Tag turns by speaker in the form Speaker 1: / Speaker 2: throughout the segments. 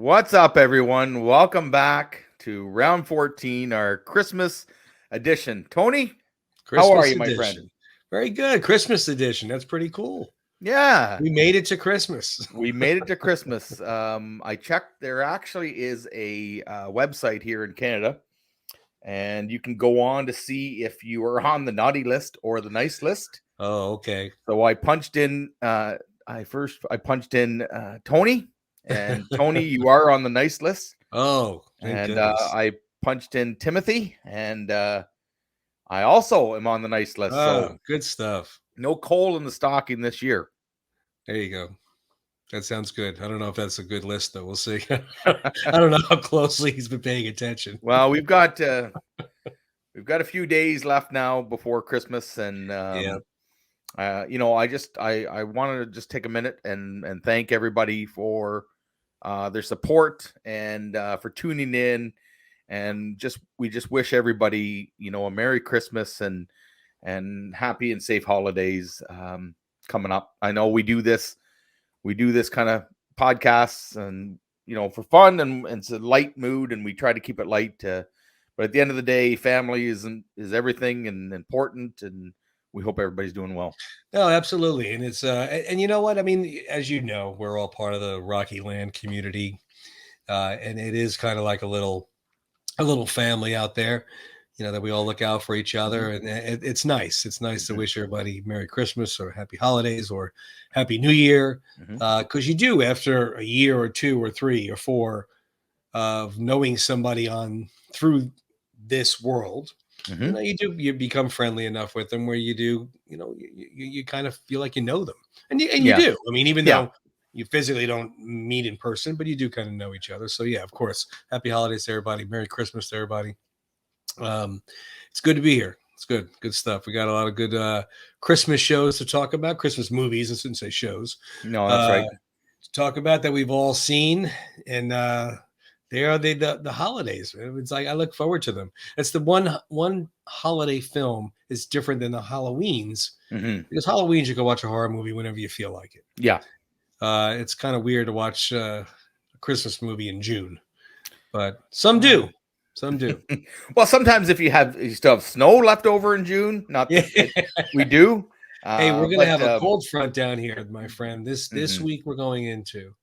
Speaker 1: What's up, everyone? Welcome back to round 14, our Christmas edition. Tony, how are
Speaker 2: Christmas
Speaker 1: you, my friend?
Speaker 2: edition. Very good. Christmas edition. That's pretty cool.
Speaker 1: Yeah,
Speaker 2: We made it to Christmas.
Speaker 1: we made it to Christmas. I checked, there actually is a website here in Canada, and you can go on to see if you are on the naughty list or the nice list.
Speaker 2: Oh, okay.
Speaker 1: So I punched in, I punched in Tony, and Tony, you are on the nice list.
Speaker 2: Oh, thank
Speaker 1: And
Speaker 2: goodness.
Speaker 1: I punched in Timothy, and I also am on the nice list.
Speaker 2: Oh,
Speaker 1: So
Speaker 2: good stuff.
Speaker 1: no coal in the stocking this year.
Speaker 2: There you go. That sounds good. I don't know if that's a good list, though. We'll see. I don't know how closely he's been paying attention.
Speaker 1: Well, we've got a few days left now before Christmas, and
Speaker 2: Yeah.
Speaker 1: I wanted to just take a minute and thank everybody for their support and for tuning in, and we just wish everybody a Merry Christmas and happy and safe holidays coming up. I know we do this kind of podcasts and for fun and it's a light mood, and we try to keep it light, but at the end of the day, family is everything and important, and we hope everybody's doing well.
Speaker 2: No, absolutely. And it's and you know what? I mean, as you know, we're all part of the Rocky Land community. And it is kind of like a little family out there, that we all look out for each other. And it's nice. It's nice to wish everybody Merry Christmas or Happy Holidays or Happy New Year. Because you do, after a year or two or three or four of knowing somebody through this world, you become friendly enough with them where you do, you kind of feel like you know them. And you do. I mean, even though you physically don't meet in person, but you do kind of know each other. So yeah, of course, happy holidays to everybody. Merry Christmas to everybody. It's good to be here. It's good stuff. We got a lot of good Christmas shows to talk about. Christmas movies. I shouldn't say shows.
Speaker 1: No, that's right.
Speaker 2: To talk about that we've all seen, and they are the holidays. It's like I look forward to them. It's the one holiday film is different than the Halloweens, because Halloweens you can watch a horror movie whenever you feel like it.
Speaker 1: Yeah.
Speaker 2: It's kind of weird to watch a Christmas movie in June, but some do. Some do.
Speaker 1: Well, sometimes if you still have snow left over in June, we do.
Speaker 2: Hey, we're going to have a cold front down here, my friend. This week we're going into,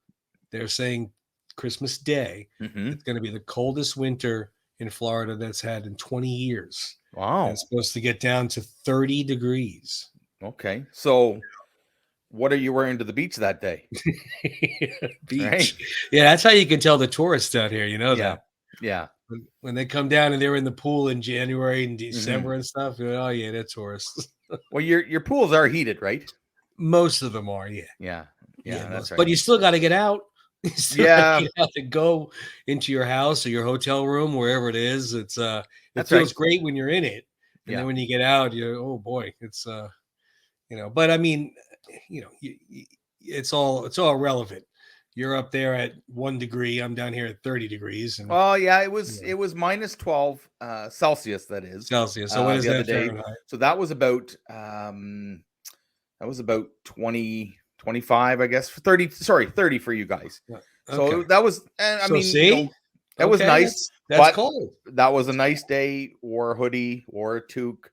Speaker 2: they're saying Christmas Day. It's going to be the coldest winter in Florida that's had in 20 years.
Speaker 1: Wow.
Speaker 2: And it's supposed to get down to 30 degrees.
Speaker 1: Okay. So what are you wearing to the beach that day?
Speaker 2: Beach.
Speaker 1: Right.
Speaker 2: Yeah, that's how you can tell the tourists out here. You know that.
Speaker 1: Yeah.
Speaker 2: When they come down and they're in the pool in January and December and stuff, oh yeah, they're tourists.
Speaker 1: Well, your pools are heated, right?
Speaker 2: Most of them are, yeah.
Speaker 1: Yeah, that's right.
Speaker 2: But you still got to get out. You have to go into your house or your hotel room, wherever it is. It feels great when you're in it, and then when you get out, oh boy, it's But I mean, it's all relevant. You're up there at 1 degree. I'm down here at 30 degrees. And,
Speaker 1: it was minus 12 Celsius. That is
Speaker 2: Celsius. So what is that
Speaker 1: Fahrenheit? So that was about 20, 25, I guess. 30 for you guys. Okay. So that was, that was nice.
Speaker 2: That's cold.
Speaker 1: That was a nice day. Wore a hoodie, wore a toque.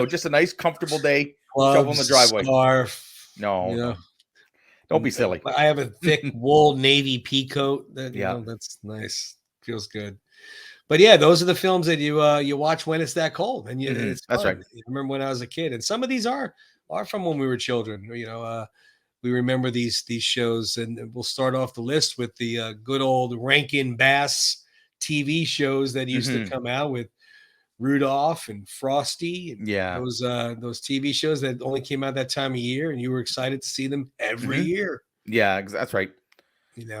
Speaker 1: Just a nice, comfortable day.
Speaker 2: Gloves,
Speaker 1: shovel in the driveway.
Speaker 2: Scarf.
Speaker 1: No. Don't be silly.
Speaker 2: I have a thick wool navy pea coat. That's nice. Feels good. But yeah, those are the films that you watch when it's that cold, and it's fun.
Speaker 1: That's right.
Speaker 2: I remember when I was a kid, and some of these are from when we were children. We remember these shows, and we'll start off the list with the good old Rankin Bass TV shows that used to come out with Rudolph and Frosty, and those TV shows that only came out that time of year, and you were excited to see them every year.
Speaker 1: Yeah, that's right.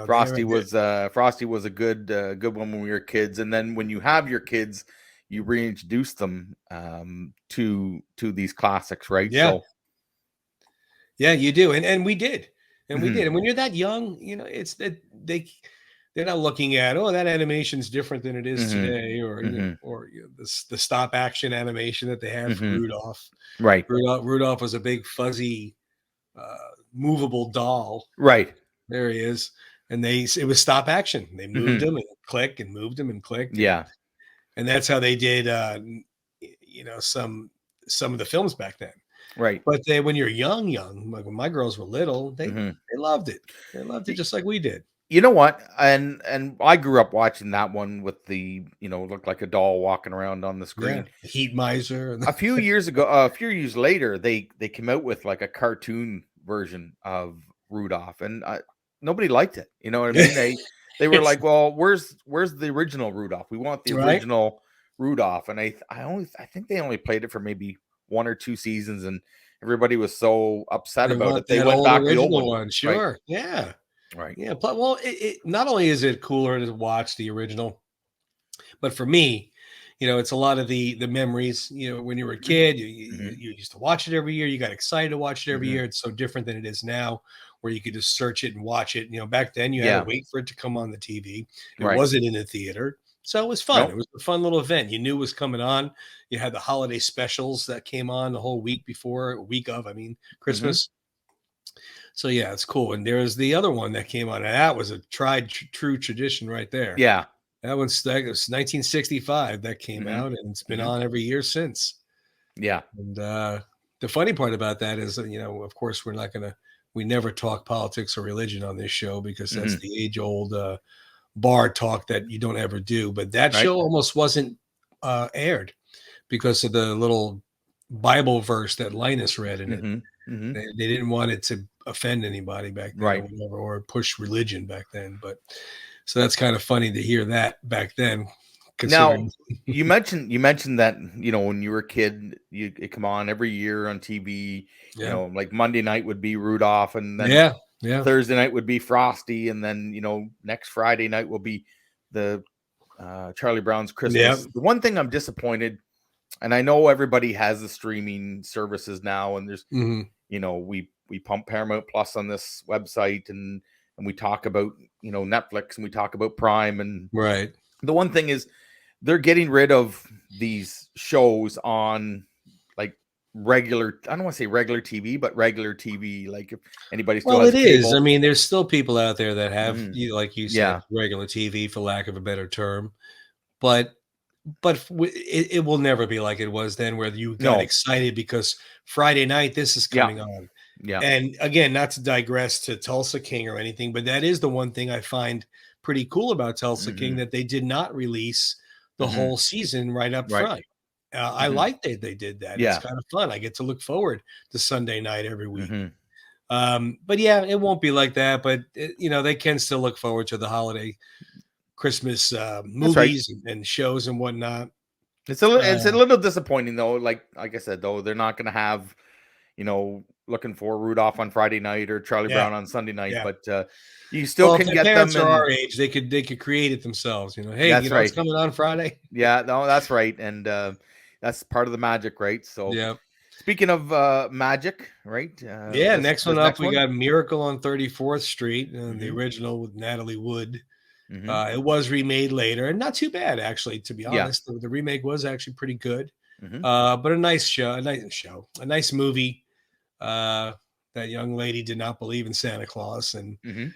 Speaker 1: Frosty was a good one when we were kids, and then when you have your kids, you reintroduce them to these classics, right?
Speaker 2: Yeah, yeah, you do, and we did, and we did, and when you're that young, it's that they're not looking at, that animation's different than it is today, or the stop action animation that they have for Rudolph.
Speaker 1: Right.
Speaker 2: Rudolph was a big fuzzy movable doll.
Speaker 1: Right.
Speaker 2: There he is. and it was stop action. They moved
Speaker 1: Mhm.
Speaker 2: them and click and moved them and clicked,
Speaker 1: Yeah.
Speaker 2: and that's how they did some of the films back then.
Speaker 1: Right.
Speaker 2: But then when you're young, like when my girls were little,
Speaker 1: Mhm.
Speaker 2: they loved it. They loved it just like we did.
Speaker 1: You know what? And I grew up watching that one with the, looked like a doll walking around on the
Speaker 2: Yeah,
Speaker 1: screen.
Speaker 2: Heat Miser.
Speaker 1: A few years ago, a few years later, they came out with like a cartoon version of Rudolph, and nobody liked it. You know what I mean? They were
Speaker 2: It's
Speaker 1: like, "Well, where's the original Rudolph? We want the
Speaker 2: right.
Speaker 1: original Rudolph." And I think they only played it for maybe 1 or 2 seasons, and everybody was so upset
Speaker 2: They
Speaker 1: about
Speaker 2: want
Speaker 1: it. They
Speaker 2: that
Speaker 1: went
Speaker 2: old
Speaker 1: back to the old
Speaker 2: original
Speaker 1: one.
Speaker 2: one.
Speaker 1: Right.
Speaker 2: Sure. Yeah.
Speaker 1: Right.
Speaker 2: Yeah. Well, not only is it cooler to watch the original, but for me, it's a lot of the memories. When you were a kid,
Speaker 1: Mhm.
Speaker 2: you used to watch it every year. You got excited to watch it every
Speaker 1: Mhm.
Speaker 2: year. It's so different than it is now, where you could just search it and watch it. Back then you had to
Speaker 1: Yeah.
Speaker 2: wait for it to come on the TV. It
Speaker 1: Right.
Speaker 2: wasn't in the theater. So it was fun. It
Speaker 1: Nope.
Speaker 2: was a fun little event. You knew it was coming on. You had the holiday specials that came on the whole week before, a week of, I mean,
Speaker 1: Mhm.
Speaker 2: Christmas. So yeah, it's cool. And there's the other one that came on, and that was a tried true tradition right there.
Speaker 1: Yeah.
Speaker 2: That was 1965 that came
Speaker 1: Mhm.
Speaker 2: out, and it's been
Speaker 1: Mhm.
Speaker 2: on every year since.
Speaker 1: Yeah.
Speaker 2: And the funny part about that is, of course, we never talk politics or religion on this show because that's
Speaker 1: Mhm.
Speaker 2: the age old bar talk that you don't ever do. But that
Speaker 1: Right.
Speaker 2: show almost wasn't aired because of the little Bible verse that Linus read in it.
Speaker 1: Mhm. Mhm.
Speaker 2: They didn't want it to offend anybody back then or
Speaker 1: Right.
Speaker 2: whatever, or push religion back then. But so that's kind of funny to hear that back then,
Speaker 1: Now,
Speaker 2: considering.
Speaker 1: you mentioned that, when you were a kid, it come on every year on TV,
Speaker 2: Yeah.
Speaker 1: like Monday night would be Rudolph, and then
Speaker 2: Yeah. Yeah.
Speaker 1: Thursday night would be Frosty, and then, next Friday night will be the Charlie Brown's
Speaker 2: Yeah.
Speaker 1: Christmas. The one thing I'm disappointed, and I know everybody has the streaming services now, and there's,
Speaker 2: Mhm.
Speaker 1: we pump Paramount Plus on this website, and we talk about, Netflix, and we talk about Prime, and
Speaker 2: Right.
Speaker 1: the one thing is they're getting rid of these shows on like regular, I don't want to say regular TV, but regular TV. Like if anybody still
Speaker 2: Well,
Speaker 1: has
Speaker 2: it is. I
Speaker 1: cable.
Speaker 2: mean, there's still people out there that have,
Speaker 1: Mhm.
Speaker 2: like you said,
Speaker 1: Yeah.
Speaker 2: regular TV, for lack of a better term. But it will never be like it was then, where you got
Speaker 1: No.
Speaker 2: excited because Friday night this is
Speaker 1: Yeah.
Speaker 2: coming on.
Speaker 1: Yeah.
Speaker 2: And again, not to digress to Tulsa King or anything, but that is the one thing I find pretty cool about Tulsa King,
Speaker 1: Hmm.
Speaker 2: that they did not release the
Speaker 1: Hmm.
Speaker 2: whole season right up
Speaker 1: Right.
Speaker 2: front. I
Speaker 1: Hmm.
Speaker 2: like that they did that. It's
Speaker 1: Yeah.
Speaker 2: kind of fun. I get to look forward to Sunday night every week.
Speaker 1: Hmm.
Speaker 2: But yeah, it won't be like that. But they can still look forward to the holiday Christmas
Speaker 1: That's right.
Speaker 2: movies and shows and whatnot.
Speaker 1: It's a
Speaker 2: Uh,
Speaker 1: little disappointing though. Like I said though, they're not going to have, looking for Rudolph on Friday night or Charlie
Speaker 2: yeah,
Speaker 1: Brown on Sunday night,
Speaker 2: yeah.
Speaker 1: but you still
Speaker 2: Well, if
Speaker 1: can
Speaker 2: their
Speaker 1: get them
Speaker 2: parents are
Speaker 1: in.
Speaker 2: our age, they could create it themselves. Hey,
Speaker 1: That's
Speaker 2: it's
Speaker 1: right.
Speaker 2: coming on Friday.
Speaker 1: Yeah, no, that's right, and that's part of the magic, right? So,
Speaker 2: Yeah.
Speaker 1: speaking of magic, right?
Speaker 2: Yeah,
Speaker 1: This
Speaker 2: next one
Speaker 1: this
Speaker 2: up,
Speaker 1: next
Speaker 2: we
Speaker 1: one.
Speaker 2: got Miracle on 34th Street, the
Speaker 1: Hmm.
Speaker 2: original with Natalie Wood.
Speaker 1: Hmm.
Speaker 2: It was remade later, and not too bad, actually, to be
Speaker 1: Yeah.
Speaker 2: honest. The remake was actually pretty good,
Speaker 1: Hmm.
Speaker 2: but a nice movie. Uh, that young lady did not believe in Santa Claus, and
Speaker 1: Hmm.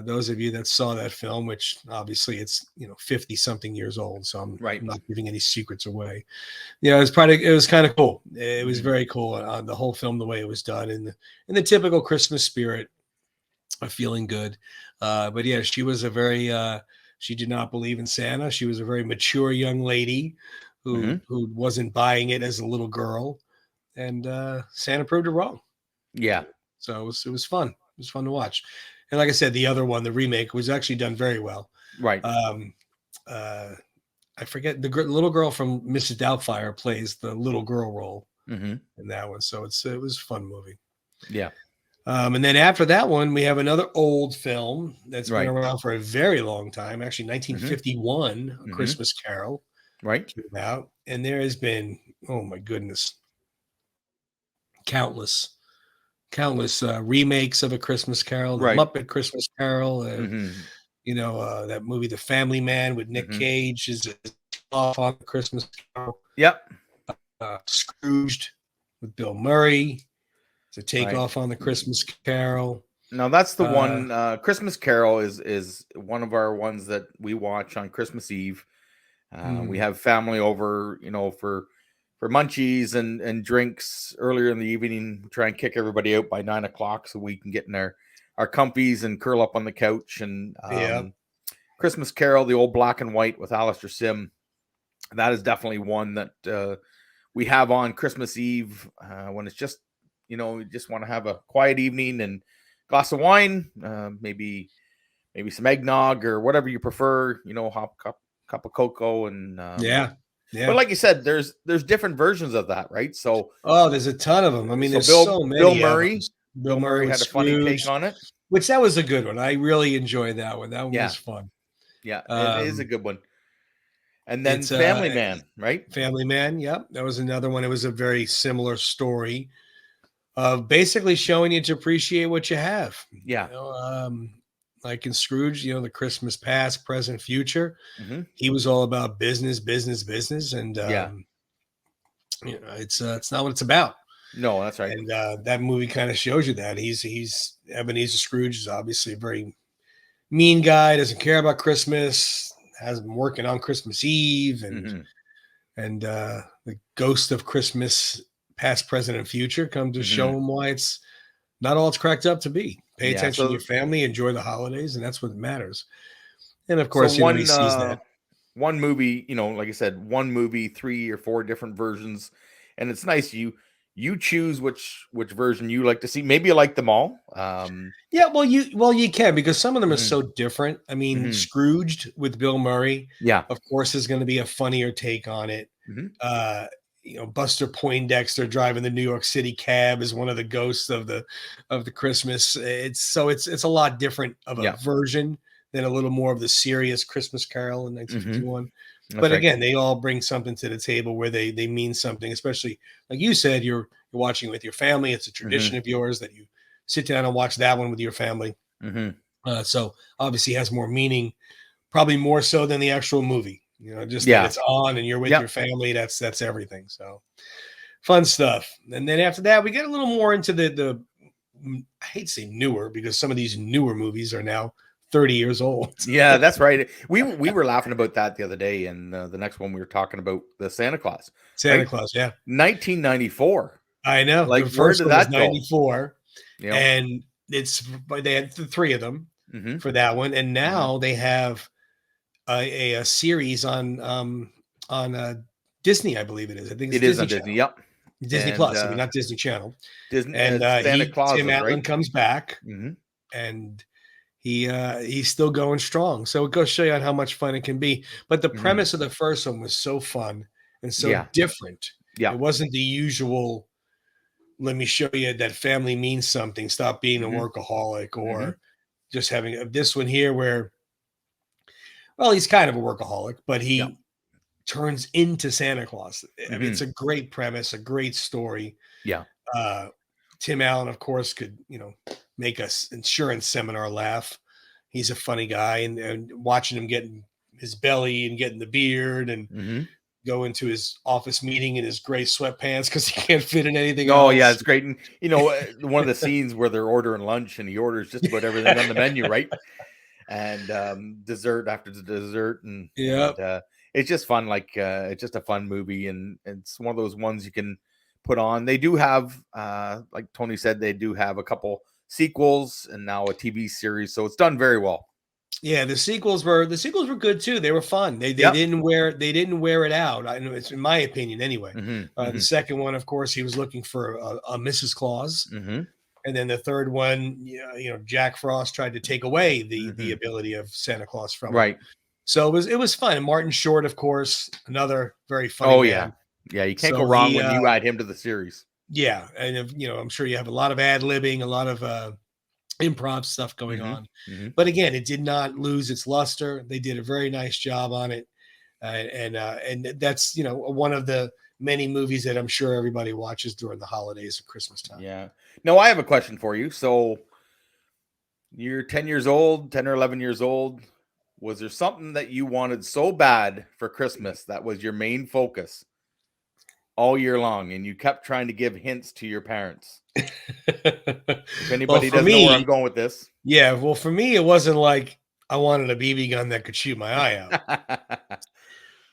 Speaker 2: those of you that saw that film, which obviously it's 50 something years old, so I'm
Speaker 1: Right.
Speaker 2: not giving any secrets away. It was kind of cool. It was
Speaker 1: Hmm.
Speaker 2: very cool. The whole film, the way it was done, in the typical Christmas spirit of feeling good. But yeah, she was she did not believe in Santa. She was a very mature young lady who
Speaker 1: Hmm.
Speaker 2: wasn't buying it as a little girl, and Santa proved her wrong.
Speaker 1: Yeah.
Speaker 2: So it was fun. It was fun to watch. And like I said, the other one, the remake, was actually done very well.
Speaker 1: Right.
Speaker 2: Um, uh, I forget little girl from Mrs. Doubtfire plays the little girl role
Speaker 1: Hmm.
Speaker 2: in that one. So it was a fun movie.
Speaker 1: Yeah.
Speaker 2: And then after that one, we have another old film that's been
Speaker 1: Right.
Speaker 2: around for a very long time. Actually,
Speaker 1: Hmm.
Speaker 2: 1951, A
Speaker 1: Hmm.
Speaker 2: Christmas Carol
Speaker 1: Right.
Speaker 2: came out, and there has been, oh my goodness, countless remakes of A Christmas Carol, The
Speaker 1: Right.
Speaker 2: Muppet Christmas Carol,
Speaker 1: Hmm.
Speaker 2: that movie, The Family Man with Nick
Speaker 1: Hmm.
Speaker 2: Cage is off on The Christmas Carol.
Speaker 1: Yep.
Speaker 2: Scrooged with Bill Murray to take
Speaker 1: Right.
Speaker 2: off on The Christmas Carol.
Speaker 1: Now that's the
Speaker 2: Uh,
Speaker 1: one. Christmas Carol is one of our ones that we watch on Christmas Eve. We
Speaker 2: mm,
Speaker 1: have family over, for munchies and drinks earlier in the evening. Try and kick everybody out by 9 o'clock so we can get in our comfies and curl up on the couch. And
Speaker 2: yeah.
Speaker 1: Christmas Carol, the old black and white with Alistair Sim, that is definitely one that we have on Christmas Eve when it's just, you just want to have a quiet evening and glass of wine, maybe some eggnog or whatever you prefer, hop cup of cocoa. And
Speaker 2: Yeah.
Speaker 1: but
Speaker 2: Yeah.
Speaker 1: like you said, there's different versions of that, right? So
Speaker 2: Oh, there's a ton of them. I mean,
Speaker 1: so
Speaker 2: there's
Speaker 1: Bill
Speaker 2: so
Speaker 1: Bill
Speaker 2: many of them.
Speaker 1: Murray,
Speaker 2: Bill Murray with
Speaker 1: had a funny take
Speaker 2: Scrooge,
Speaker 1: on it.
Speaker 2: which that was a good one. I really enjoyed that one. That one
Speaker 1: Yeah,
Speaker 2: was fun.
Speaker 1: yeah, it is a
Speaker 2: Um,
Speaker 1: good one. And then
Speaker 2: it's
Speaker 1: Family Man, right?
Speaker 2: Family Man. Yep, that was another one. It was a very similar story of basically showing you to appreciate what you have.
Speaker 1: Yeah.
Speaker 2: Like in Scrooge, the Christmas past, present, future.
Speaker 1: Hmm.
Speaker 2: He was all about business, business, business, and
Speaker 1: Yeah.
Speaker 2: it's not what it's about.
Speaker 1: No, that's right.
Speaker 2: And that movie kind of shows you that he's Ebenezer Scrooge is obviously a very mean guy, doesn't care about Christmas, has been working on Christmas Eve, and
Speaker 1: Hmm.
Speaker 2: the ghost of Christmas past, present, and future come to show
Speaker 1: Hmm.
Speaker 2: him why it's not all it's cracked up to be. Pay
Speaker 1: Yeah.
Speaker 2: attention to your
Speaker 1: So
Speaker 2: family, enjoy the holidays, and that's what matters. And of
Speaker 1: so
Speaker 2: course, he sees that.
Speaker 1: one movie, like I said, one movie, 3 or 4 different versions, and it's nice you choose which version you like to see. Maybe you like them all.
Speaker 2: Yeah, well you can, because some of them are
Speaker 1: Mhm,
Speaker 2: so different. I mean,
Speaker 1: mhm.
Speaker 2: Scrooged with Bill Murray,
Speaker 1: Yeah.
Speaker 2: of course, is going to be a funnier take on it.
Speaker 1: Mhm.
Speaker 2: Uh, Buster Poindexter driving the New York City cab is one of the ghosts of the Christmas. It's a lot different of a
Speaker 1: Yeah.
Speaker 2: version than a little more of the serious Christmas Carol in
Speaker 1: Mhm.
Speaker 2: 1951.
Speaker 1: That's
Speaker 2: But
Speaker 1: right.
Speaker 2: again, they all bring something to the table where they mean something, especially like you said, you're watching with your family. It's a
Speaker 1: Mhm.
Speaker 2: tradition of yours that you sit down and watch that one with your family.
Speaker 1: Mhm.
Speaker 2: So obviously has more meaning, probably more so than the actual movie. Just that
Speaker 1: Yeah.
Speaker 2: it's on and you're with your
Speaker 1: Yep.
Speaker 2: family. That's everything. So fun stuff. And then after that, we get a little more into the I hate to say newer, because some of these newer movies are now 30 years old.
Speaker 1: Yeah, that's right. We were laughing about that the other day, and the next one we were talking about the Santa Claus,
Speaker 2: Santa
Speaker 1: right?
Speaker 2: Claus, yeah.
Speaker 1: 1994.
Speaker 2: I know.
Speaker 1: Like,
Speaker 2: The
Speaker 1: where
Speaker 2: first
Speaker 1: did
Speaker 2: one was
Speaker 1: that go?
Speaker 2: 94,
Speaker 1: You know?
Speaker 2: and but they had the three of them
Speaker 1: Mhm.
Speaker 2: for that one. And
Speaker 1: Mhm.
Speaker 2: now they have a series on Disney, I believe it is. I think it's
Speaker 1: It is
Speaker 2: Disney
Speaker 1: on Disney.
Speaker 2: Channel,
Speaker 1: Yep.
Speaker 2: Disney
Speaker 1: And
Speaker 2: Plus. I mean, not Disney Channel.
Speaker 1: Disney,
Speaker 2: And
Speaker 1: Santa
Speaker 2: Tim
Speaker 1: Clauses, right?
Speaker 2: Allen comes back,
Speaker 1: Mhm.
Speaker 2: and he's still going strong. So it goes to show you on how much fun it can be. But the
Speaker 1: Mhm.
Speaker 2: premise of the first one was so fun and so
Speaker 1: Yeah.
Speaker 2: different.
Speaker 1: Yeah.
Speaker 2: It wasn't the usual, let me show you that family means something, stop being a
Speaker 1: Mhm.
Speaker 2: workaholic,
Speaker 1: Mhm.
Speaker 2: or just having this one here where, well, he's kind of a workaholic, but
Speaker 1: Yeah.
Speaker 2: he turns into Santa Claus. I mean, it's
Speaker 1: Mhm.
Speaker 2: a great premise, a great story.
Speaker 1: Yeah.
Speaker 2: Uh, Tim Allen, of course, could make us insurance seminar laugh. He's a funny guy, and watching him getting his belly and getting the beard and
Speaker 1: Mhm.
Speaker 2: go into his office meeting in his gray sweatpants because he can't fit in anything
Speaker 1: Oh, yeah,
Speaker 2: else.
Speaker 1: it's great. And one of the scenes where they're ordering lunch and he orders just about everything on the menu, right? And dessert after the dessert, and
Speaker 2: Yep.
Speaker 1: it's just fun. Like it's just a fun movie, and it's one of those ones you can put on. They do have, like Tony said, they do have a couple sequels and now a TV series, so it's done very well.
Speaker 2: Yeah, the sequels were good too. They were fun. They
Speaker 1: Yep.
Speaker 2: didn't wear it out. I know, it's in my opinion anyway.
Speaker 1: Hmm.
Speaker 2: The
Speaker 1: Hmm.
Speaker 2: second one, of course, he was looking for a Mrs. Claus,
Speaker 1: Hmm.
Speaker 2: and then the third one, Jack Frost tried to take away the
Speaker 1: Hmm.
Speaker 2: ability of Santa Claus from him.
Speaker 1: Right.
Speaker 2: So it was fun. And Martin Short, of course, another very funny
Speaker 1: Oh yeah.
Speaker 2: man.
Speaker 1: Yeah. You can't go
Speaker 2: So
Speaker 1: wrong when you add him to the series.
Speaker 2: yeah, and I'm sure you have a lot of ad libbing, a lot of improv stuff going
Speaker 1: Hmm.
Speaker 2: on.
Speaker 1: Hmm.
Speaker 2: But again, it did not lose its luster. They did a very nice job on it, and that's one of the many movies that I'm sure everybody watches during the holidays and Christmas time.
Speaker 1: Yeah. No, I have a question for you. So you're 10 years old, 10 or 11 years old. Was there something that you wanted so bad for Christmas that was your main focus? all year long, and you kept trying to give hints to your parents. If
Speaker 2: Well,
Speaker 1: anybody
Speaker 2: for
Speaker 1: doesn't know where I'm
Speaker 2: me,
Speaker 1: going with this.
Speaker 2: yeah, well, for me, it wasn't like I wanted a BB gun that could shoot my eye out,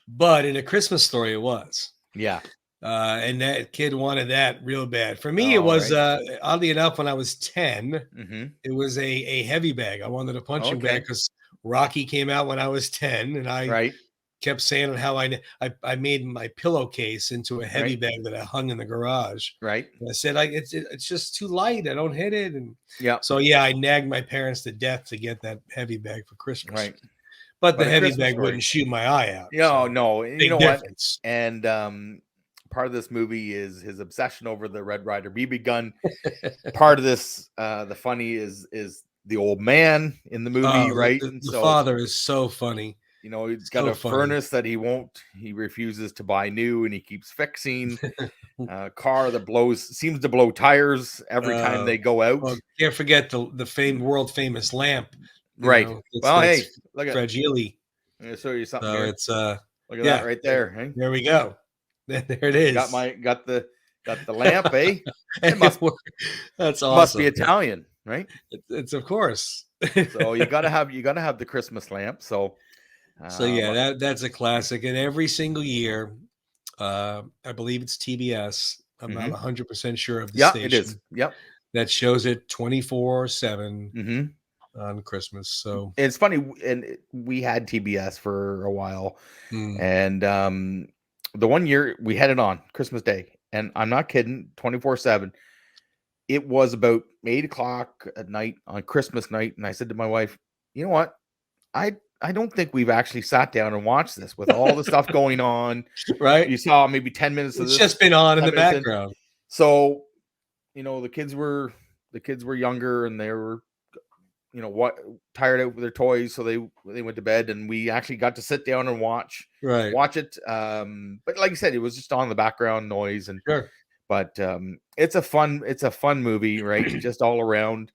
Speaker 2: but in A Christmas Story, it was.
Speaker 1: Yeah.
Speaker 2: And that kid wanted that real bad. For me, it
Speaker 1: All
Speaker 2: was
Speaker 1: right.
Speaker 2: oddly enough, when I was 10,
Speaker 1: Mm-hmm.
Speaker 2: it was a heavy bag. I wanted a punching bag
Speaker 1: Okay.
Speaker 2: because Rocky came out when I was 10, and I
Speaker 1: Right.
Speaker 2: kept saying how I made my pillowcase into a heavy
Speaker 1: Right.
Speaker 2: bag that I hung in the garage.
Speaker 1: Right.
Speaker 2: And I said, it's just too light. I don't hit it. And
Speaker 1: Yeah.
Speaker 2: so yeah, I nagged my parents to death to get that heavy bag for Christmas.
Speaker 1: Right.
Speaker 2: But the
Speaker 1: But A
Speaker 2: heavy
Speaker 1: Christmas
Speaker 2: bag
Speaker 1: Story.
Speaker 2: wouldn't shoot my eye out.
Speaker 1: No,
Speaker 2: So
Speaker 1: no. You
Speaker 2: big
Speaker 1: know what?
Speaker 2: difference.
Speaker 1: And part of this movie is his obsession over the Red Ryder BB gun. Part of this, the funny is the old man in the movie,
Speaker 2: Oh,
Speaker 1: right?
Speaker 2: the,
Speaker 1: And
Speaker 2: the
Speaker 1: so,
Speaker 2: father is so funny.
Speaker 1: you know, he's got
Speaker 2: So
Speaker 1: a
Speaker 2: funny.
Speaker 1: furnace that he refuses to buy new, and he keeps fixing a car that seems to blow tires every time they go out.
Speaker 2: Well, can't forget the world famous lamp.
Speaker 1: Right. Well,
Speaker 2: That's
Speaker 1: hey, look at.
Speaker 2: fragile.
Speaker 1: I'm gonna show you something
Speaker 2: So
Speaker 1: here.
Speaker 2: it's
Speaker 1: Look at
Speaker 2: yeah,
Speaker 1: that right there. Hey?
Speaker 2: there we go. There it is.
Speaker 1: Got the lamp, eh? It must
Speaker 2: That's
Speaker 1: must be
Speaker 2: awesome.
Speaker 1: Italian, right?
Speaker 2: It's of course.
Speaker 1: So you gotta have the Christmas lamp. So
Speaker 2: So yeah, that's a classic. And every single year, I believe it's TBS. I'm not 100% sure of the
Speaker 1: yeah,
Speaker 2: station.
Speaker 1: it is. Yep.
Speaker 2: That shows it 24/7
Speaker 1: Mm-hmm.
Speaker 2: on Christmas. So
Speaker 1: It's funny, and we had TBS for a while, and the one year we had it on Christmas Day, and I'm not kidding, 24/7. It was about 8 o'clock at night on Christmas night, and I said to my wife, "You know what? I don't think we've actually sat down and watched this with all the stuff going on.
Speaker 2: right,
Speaker 1: You saw maybe 10 minutes of
Speaker 2: it's
Speaker 1: this.
Speaker 2: just been on in the
Speaker 1: 10 minutes in.
Speaker 2: background.
Speaker 1: So, you know, the kids were younger, and they were, you know, what, tired out with their toys, so they went to bed, and we actually got to sit down and watch it. But like I said, it was just on the background noise, and
Speaker 2: Sure.
Speaker 1: but it's a fun movie, right? Just all around.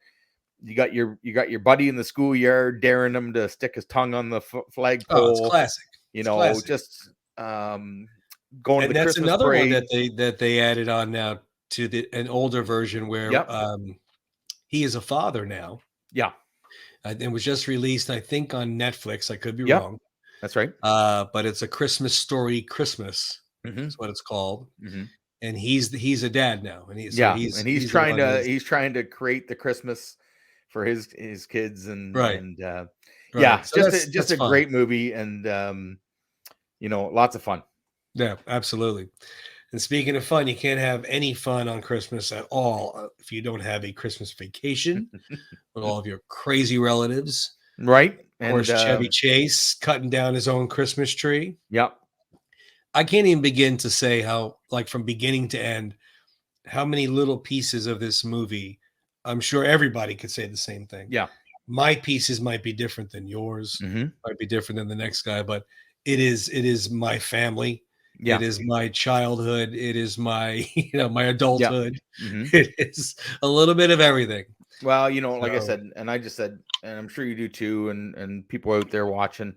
Speaker 1: You got your buddy in the schoolyard daring him to stick his tongue on the flagpole.
Speaker 2: Oh, it's classic.
Speaker 1: You
Speaker 2: It's
Speaker 1: know,
Speaker 2: classic.
Speaker 1: just going
Speaker 2: And
Speaker 1: to the
Speaker 2: that's
Speaker 1: Christmas
Speaker 2: another
Speaker 1: parade.
Speaker 2: one that they added on now to an older version where he is a father now.
Speaker 1: Yeah.
Speaker 2: It was just released, I think, on Netflix. I could be
Speaker 1: Yeah.
Speaker 2: wrong.
Speaker 1: That's right.
Speaker 2: But it's A Christmas Story Christmas. Is what it's called. And he's a dad now, and he's
Speaker 1: trying to create the Christmas for his kids, and yeah,
Speaker 2: So
Speaker 1: just a
Speaker 2: fun.
Speaker 1: great movie, and you know, lots of fun.
Speaker 2: Yeah, absolutely. And speaking of fun, you can't have any fun on Christmas at all if you don't have a Christmas vacation with all of your crazy relatives.
Speaker 1: Right.
Speaker 2: Of course, Chevy Chase cutting down his own Christmas tree.
Speaker 1: Yep.
Speaker 2: I can't even begin to say how, like, from beginning to end, how many little pieces of this movie. I'm sure everybody could say the same thing.
Speaker 1: Yeah.
Speaker 2: My pieces might be different than yours, might be different than the next guy, but it is my family. Yeah. It is my childhood. It is my, my adulthood. It is a little bit of everything.
Speaker 1: Well, you know, like I said, and I just said, and I'm sure you do too, and people out there watching,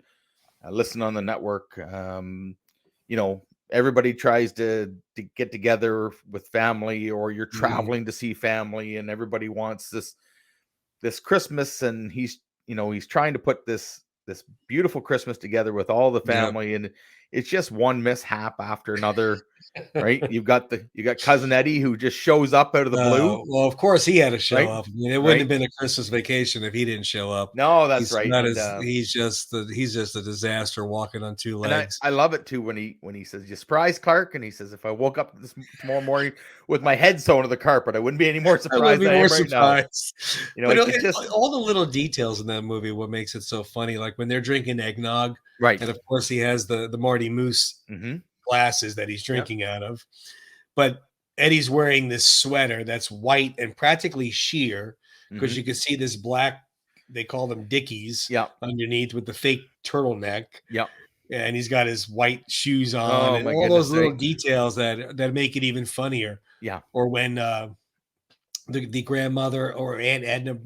Speaker 1: listen on the network, you know, everybody tries to get together with family, or you're traveling to see family, and everybody wants this Christmas, and he's trying to put this beautiful Christmas together with all the family, and it's just one mishap after another. Right? You got cousin Eddie, who just shows up out of the blue.
Speaker 2: Well, of course he had to show
Speaker 1: right?
Speaker 2: up. I mean, it wouldn't have been a Christmas vacation if he didn't show up.
Speaker 1: No, that's right.
Speaker 2: He's just a disaster walking on two legs.
Speaker 1: I love it too when he says, "You surprised Clark," and he says, "If I woke up tomorrow morning with my head sewn to the carpet, I wouldn't be any more surprised than I am right now."
Speaker 2: You know, but all the little details in that movie, what makes it so funny, like when they're drinking eggnog,
Speaker 1: right?
Speaker 2: And of course he has the Marty Moose glasses that he's drinking out of, but Eddie's wearing this sweater that's white and practically sheer, because you can see this black, they call them Dickies, underneath with the fake turtleneck, and he's got his white shoes on, and all those little details that make it even funnier. Or when the grandmother or Aunt Edna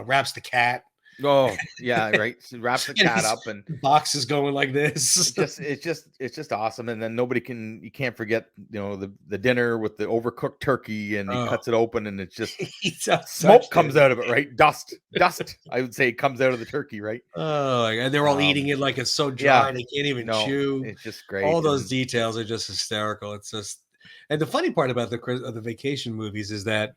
Speaker 2: wraps the cat
Speaker 1: Oh, yeah, right. So wraps the
Speaker 2: And
Speaker 1: cat
Speaker 2: his
Speaker 1: up, and
Speaker 2: box is going like this.
Speaker 1: it's just awesome. And then you can't forget, the dinner with the overcooked turkey, and he
Speaker 2: Oh,
Speaker 1: cuts it open, and it's just
Speaker 2: he touched
Speaker 1: smoke comes
Speaker 2: it.
Speaker 1: out of it, right? Dust, I would say, comes out of the turkey, right?
Speaker 2: Oh, and they're all eating
Speaker 1: Um,
Speaker 2: it like it's so
Speaker 1: yeah,
Speaker 2: dry they can't even
Speaker 1: no,
Speaker 2: chew.
Speaker 1: it's just
Speaker 2: All
Speaker 1: great.
Speaker 2: those
Speaker 1: And
Speaker 2: details are just hysterical. It's just, and the funny part about the vacation movies is that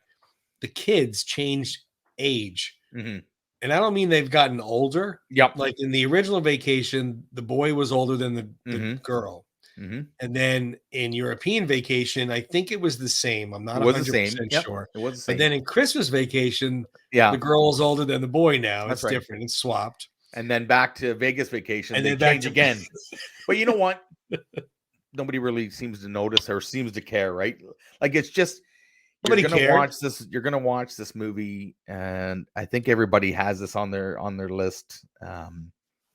Speaker 2: the kids change age.
Speaker 1: mhm.
Speaker 2: And I don't mean they've gotten older.
Speaker 1: Yep.
Speaker 2: Like in the original Vacation, the boy was older than the
Speaker 1: Hmm.
Speaker 2: girl.
Speaker 1: Hmm.
Speaker 2: And then in European Vacation, I think it was the same. I'm
Speaker 1: It
Speaker 2: not
Speaker 1: was the same.
Speaker 2: 100%
Speaker 1: Yep,
Speaker 2: sure.
Speaker 1: it was the
Speaker 2: But
Speaker 1: same.
Speaker 2: then in Christmas Vacation, the
Speaker 1: Yeah,
Speaker 2: girl is older than the boy now.
Speaker 1: that's
Speaker 2: It's
Speaker 1: right.
Speaker 2: different. It's swapped.
Speaker 1: And then back to Vegas Vacation,
Speaker 2: And
Speaker 1: they
Speaker 2: then back
Speaker 1: change
Speaker 2: to
Speaker 1: again. But you know what? Nobody really seems to notice or seems to care, right? Like, it's just
Speaker 2: nobody cared.
Speaker 1: you're gonna watch this movie, and I think everybody has this on their list.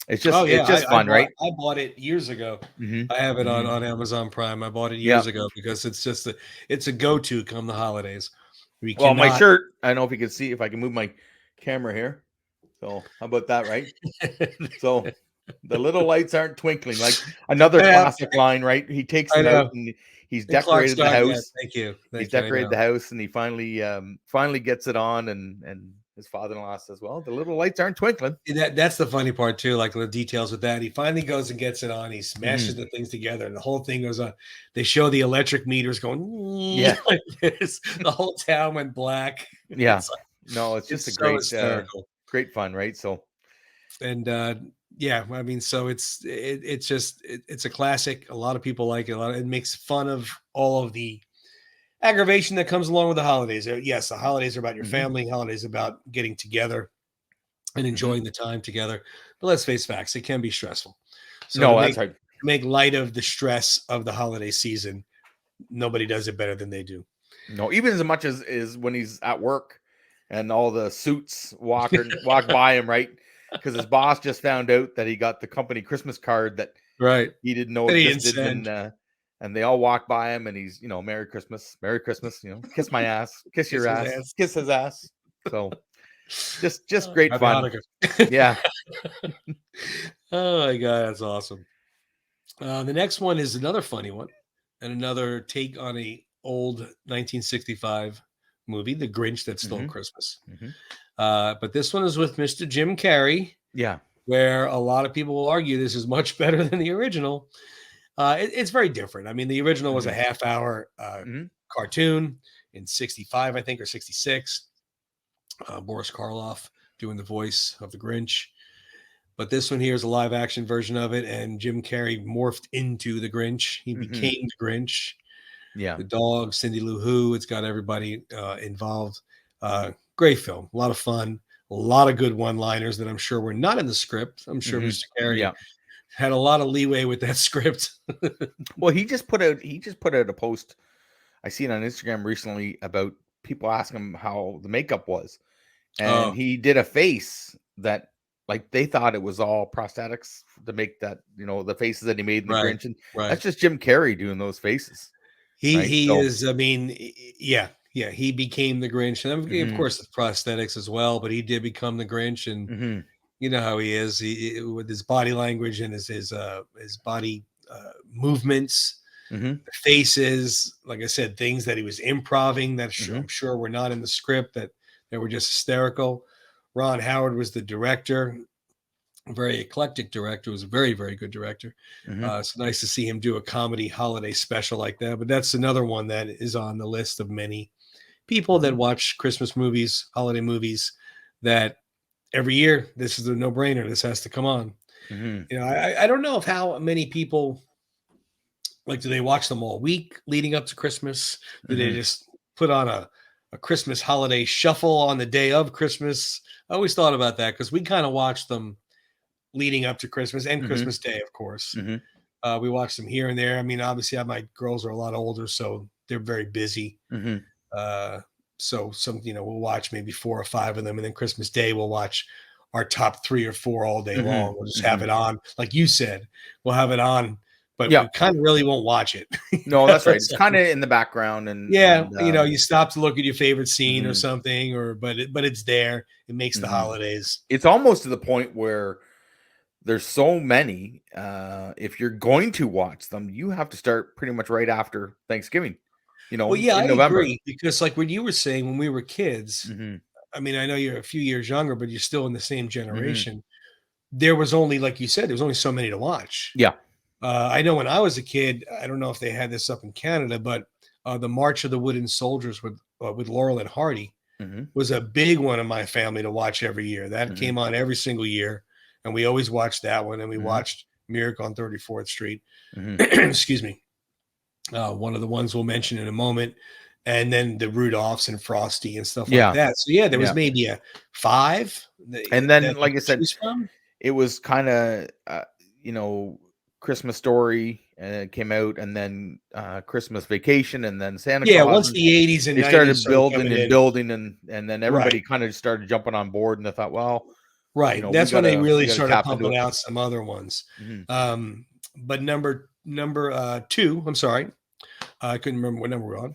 Speaker 1: It's
Speaker 2: Oh
Speaker 1: just
Speaker 2: yeah,
Speaker 1: it's just
Speaker 2: I
Speaker 1: fun,
Speaker 2: bought
Speaker 1: right?
Speaker 2: I bought it years ago.
Speaker 1: Hmm.
Speaker 2: I have it on
Speaker 1: Hmm.
Speaker 2: on Amazon Prime. I bought it
Speaker 1: Yeah.
Speaker 2: years ago because it's a go-to come the holidays. We
Speaker 1: Well, my
Speaker 2: cannot.
Speaker 1: shirt, I don't know if you can see, if I can move my camera here. So how about that, right? So the little lights aren't twinkling. Like another
Speaker 2: Yeah,
Speaker 1: classic line, right? He takes
Speaker 2: I
Speaker 1: them out,
Speaker 2: know.
Speaker 1: and he's
Speaker 2: And Clark's
Speaker 1: decorated the
Speaker 2: dog, yeah,
Speaker 1: house.
Speaker 2: thank you.
Speaker 1: He's
Speaker 2: Thank you. I
Speaker 1: decorated
Speaker 2: know.
Speaker 1: the house, and he finally gets it on, and his father-in-law says, "Well, the little lights aren't twinkling."
Speaker 2: That's the funny part too, like the details with that. He finally goes and gets it on. He
Speaker 1: Hmm.
Speaker 2: smashes the things together, and the whole thing goes on. They show the electric meters going
Speaker 1: Yeah,
Speaker 2: like this. The whole town went black.
Speaker 1: yeah.
Speaker 2: It's like
Speaker 1: No, it's just a
Speaker 2: it's so
Speaker 1: great,
Speaker 2: hysterical.
Speaker 1: great fun, right? So,
Speaker 2: And yeah, I mean, so it's just it's a classic. A lot of people like it. It makes fun of all of the aggravation that comes along with the holidays. Yes, the holidays are about your
Speaker 1: hmm,
Speaker 2: family. Holidays about getting together and
Speaker 1: hmm.
Speaker 2: enjoying the time together. But let's face facts, it can be stressful. So
Speaker 1: No, that's right.
Speaker 2: to make light of the stress of the holiday season, nobody does it better than they do.
Speaker 1: No, even as much as is when he's at work, and all the suits walk by him, right? Because his boss just found out that he got the company Christmas card that
Speaker 2: Right.
Speaker 1: he didn't know
Speaker 2: That he didn't
Speaker 1: existed,
Speaker 2: send.
Speaker 1: and they all walk by him, and he's, Merry Christmas, kiss my ass, kiss
Speaker 2: Kiss
Speaker 1: your
Speaker 2: his
Speaker 1: ass,
Speaker 2: ass.
Speaker 1: kiss his ass. So just great
Speaker 2: Happy
Speaker 1: fun.
Speaker 2: Hanukkah.
Speaker 1: Yeah.
Speaker 2: Oh my god, that's awesome. The next one is another funny one, and another take on a old 1965 movie, The Grinch That Stole
Speaker 1: Hmm.
Speaker 2: Christmas.
Speaker 1: Hmm.
Speaker 2: But this one is with Mr. Jim Carrey,
Speaker 1: Yeah.
Speaker 2: where a lot of people will argue this is much better than the original. It's very different. I mean, the original was a
Speaker 1: Hmm.
Speaker 2: half-hour
Speaker 1: Hmm.
Speaker 2: cartoon in '65, I think, or '66. Boris Karloff doing the voice of the Grinch. But this one here is a live action version of it, and Jim Carrey morphed into the Grinch. He
Speaker 1: Hmm.
Speaker 2: became the Grinch.
Speaker 1: Yeah.
Speaker 2: The dog, Cindy Lou Who. It's got everybody involved. Great film, a lot of fun, a lot of good one-liners that I'm sure were not in the script. I'm sure
Speaker 1: Hmm.
Speaker 2: Mr. Carey
Speaker 1: Yeah.
Speaker 2: had a lot of leeway with that script.
Speaker 1: Well, he just put out a post I seen on Instagram recently about people asking him how the makeup was. And
Speaker 2: Oh,
Speaker 1: he did a face that, like, they thought it was all prosthetics to make that, the faces that he made in the
Speaker 2: right,
Speaker 1: Grinch, and
Speaker 2: right.
Speaker 1: that's just Jim Carrey doing those faces, right?
Speaker 2: He
Speaker 1: So,
Speaker 2: is. I mean, yeah, yeah. He became the Grinch, and of
Speaker 1: mhm,
Speaker 2: course, it's prosthetics as well. But he did become the Grinch, and
Speaker 1: mhm,
Speaker 2: you know how he is. With his body language and his body movements,
Speaker 1: mhm,
Speaker 2: faces. Like I said, things that he was improving that
Speaker 1: mhm,
Speaker 2: I'm sure were not in the script that were just hysterical. Ron Howard was the director, a very eclectic director. Was a very very good director.
Speaker 1: mhm,
Speaker 2: It's nice to see him do a comedy holiday special like that. But that's another one that is on the list of many people that
Speaker 1: mhm,
Speaker 2: watch Christmas movies, holiday movies. That every year this is a no brainer. This has to come on.
Speaker 1: mhm,
Speaker 2: You know, I don't know of how many people like, do they watch them all week leading up to Christmas? Do they
Speaker 1: mhm,
Speaker 2: just put on a Christmas holiday shuffle on the day of Christmas? I always thought about that because we kind of watch them leading up to Christmas and
Speaker 1: mhm,
Speaker 2: Christmas Day, of course.
Speaker 1: mhm,
Speaker 2: We watch them here and there. I mean, obviously, my girls are a lot older, so they're very busy.
Speaker 1: mhm,
Speaker 2: Uh, so we'll watch maybe 4 or 5 of them, and then Christmas Day we'll watch our top 3 or 4 all day long.
Speaker 1: mhm,
Speaker 2: We'll just have
Speaker 1: mhm.
Speaker 2: it on, like you said, we'll have it on. but
Speaker 1: Yeah.
Speaker 2: we kind of really won't watch it.
Speaker 1: No, that's right. It's kind of in the background, and
Speaker 2: Yeah, you stop to look at your favorite scene or
Speaker 1: mhm,
Speaker 2: something, but it's there. It makes the
Speaker 1: mhm.
Speaker 2: holidays.
Speaker 1: It's almost to the point where there's so many. If you're going to watch them, you have to start pretty much right after Thanksgiving.
Speaker 2: Well, yeah, I
Speaker 1: In November.
Speaker 2: agree because like what you were saying when we were kids,
Speaker 1: Hmm.
Speaker 2: I mean, I know you're a few years younger, but you're still in the same
Speaker 1: Hmm.
Speaker 2: generation. There was only, like you said, there was only so many to watch.
Speaker 1: Yeah.
Speaker 2: I know when I was a kid, I don't know if they had this up in Canada, but the March of the Wooden Soldiers with Laurel and Hardy
Speaker 1: Hmm.
Speaker 2: was a big one in my family to watch every year. That
Speaker 1: Hmm.
Speaker 2: came on every single year, and we always watched that one. And we
Speaker 1: Hmm.
Speaker 2: watched Miracle on 34th Street.
Speaker 1: Hmm.
Speaker 2: Excuse me. One of the ones we'll mention in a moment, and then the Rudolphs and Frosty and stuff like
Speaker 1: Yeah.
Speaker 2: that. So yeah, there was
Speaker 1: Yeah.
Speaker 2: maybe a 5
Speaker 1: And
Speaker 2: that
Speaker 1: then,
Speaker 2: you
Speaker 1: like I
Speaker 2: could
Speaker 1: said,
Speaker 2: choose from.
Speaker 1: it was kind of, you know, Christmas Story, and it came out, and then Christmas Vacation, and then Santa
Speaker 2: Yeah,
Speaker 1: Claus.
Speaker 2: once
Speaker 1: And
Speaker 2: the 80s and
Speaker 1: they
Speaker 2: 90s
Speaker 1: started
Speaker 2: started
Speaker 1: building
Speaker 2: coming
Speaker 1: and
Speaker 2: in.
Speaker 1: building, and then everybody
Speaker 2: Right,
Speaker 1: kind of started jumping on board, and they thought, well,
Speaker 2: right.
Speaker 1: we
Speaker 2: That's when they
Speaker 1: we
Speaker 2: really
Speaker 1: gotta
Speaker 2: started
Speaker 1: tap into
Speaker 2: pumping
Speaker 1: it.
Speaker 2: out some other ones.
Speaker 1: Hmm.
Speaker 2: But number 2, I'm sorry, I couldn't remember what number we're on.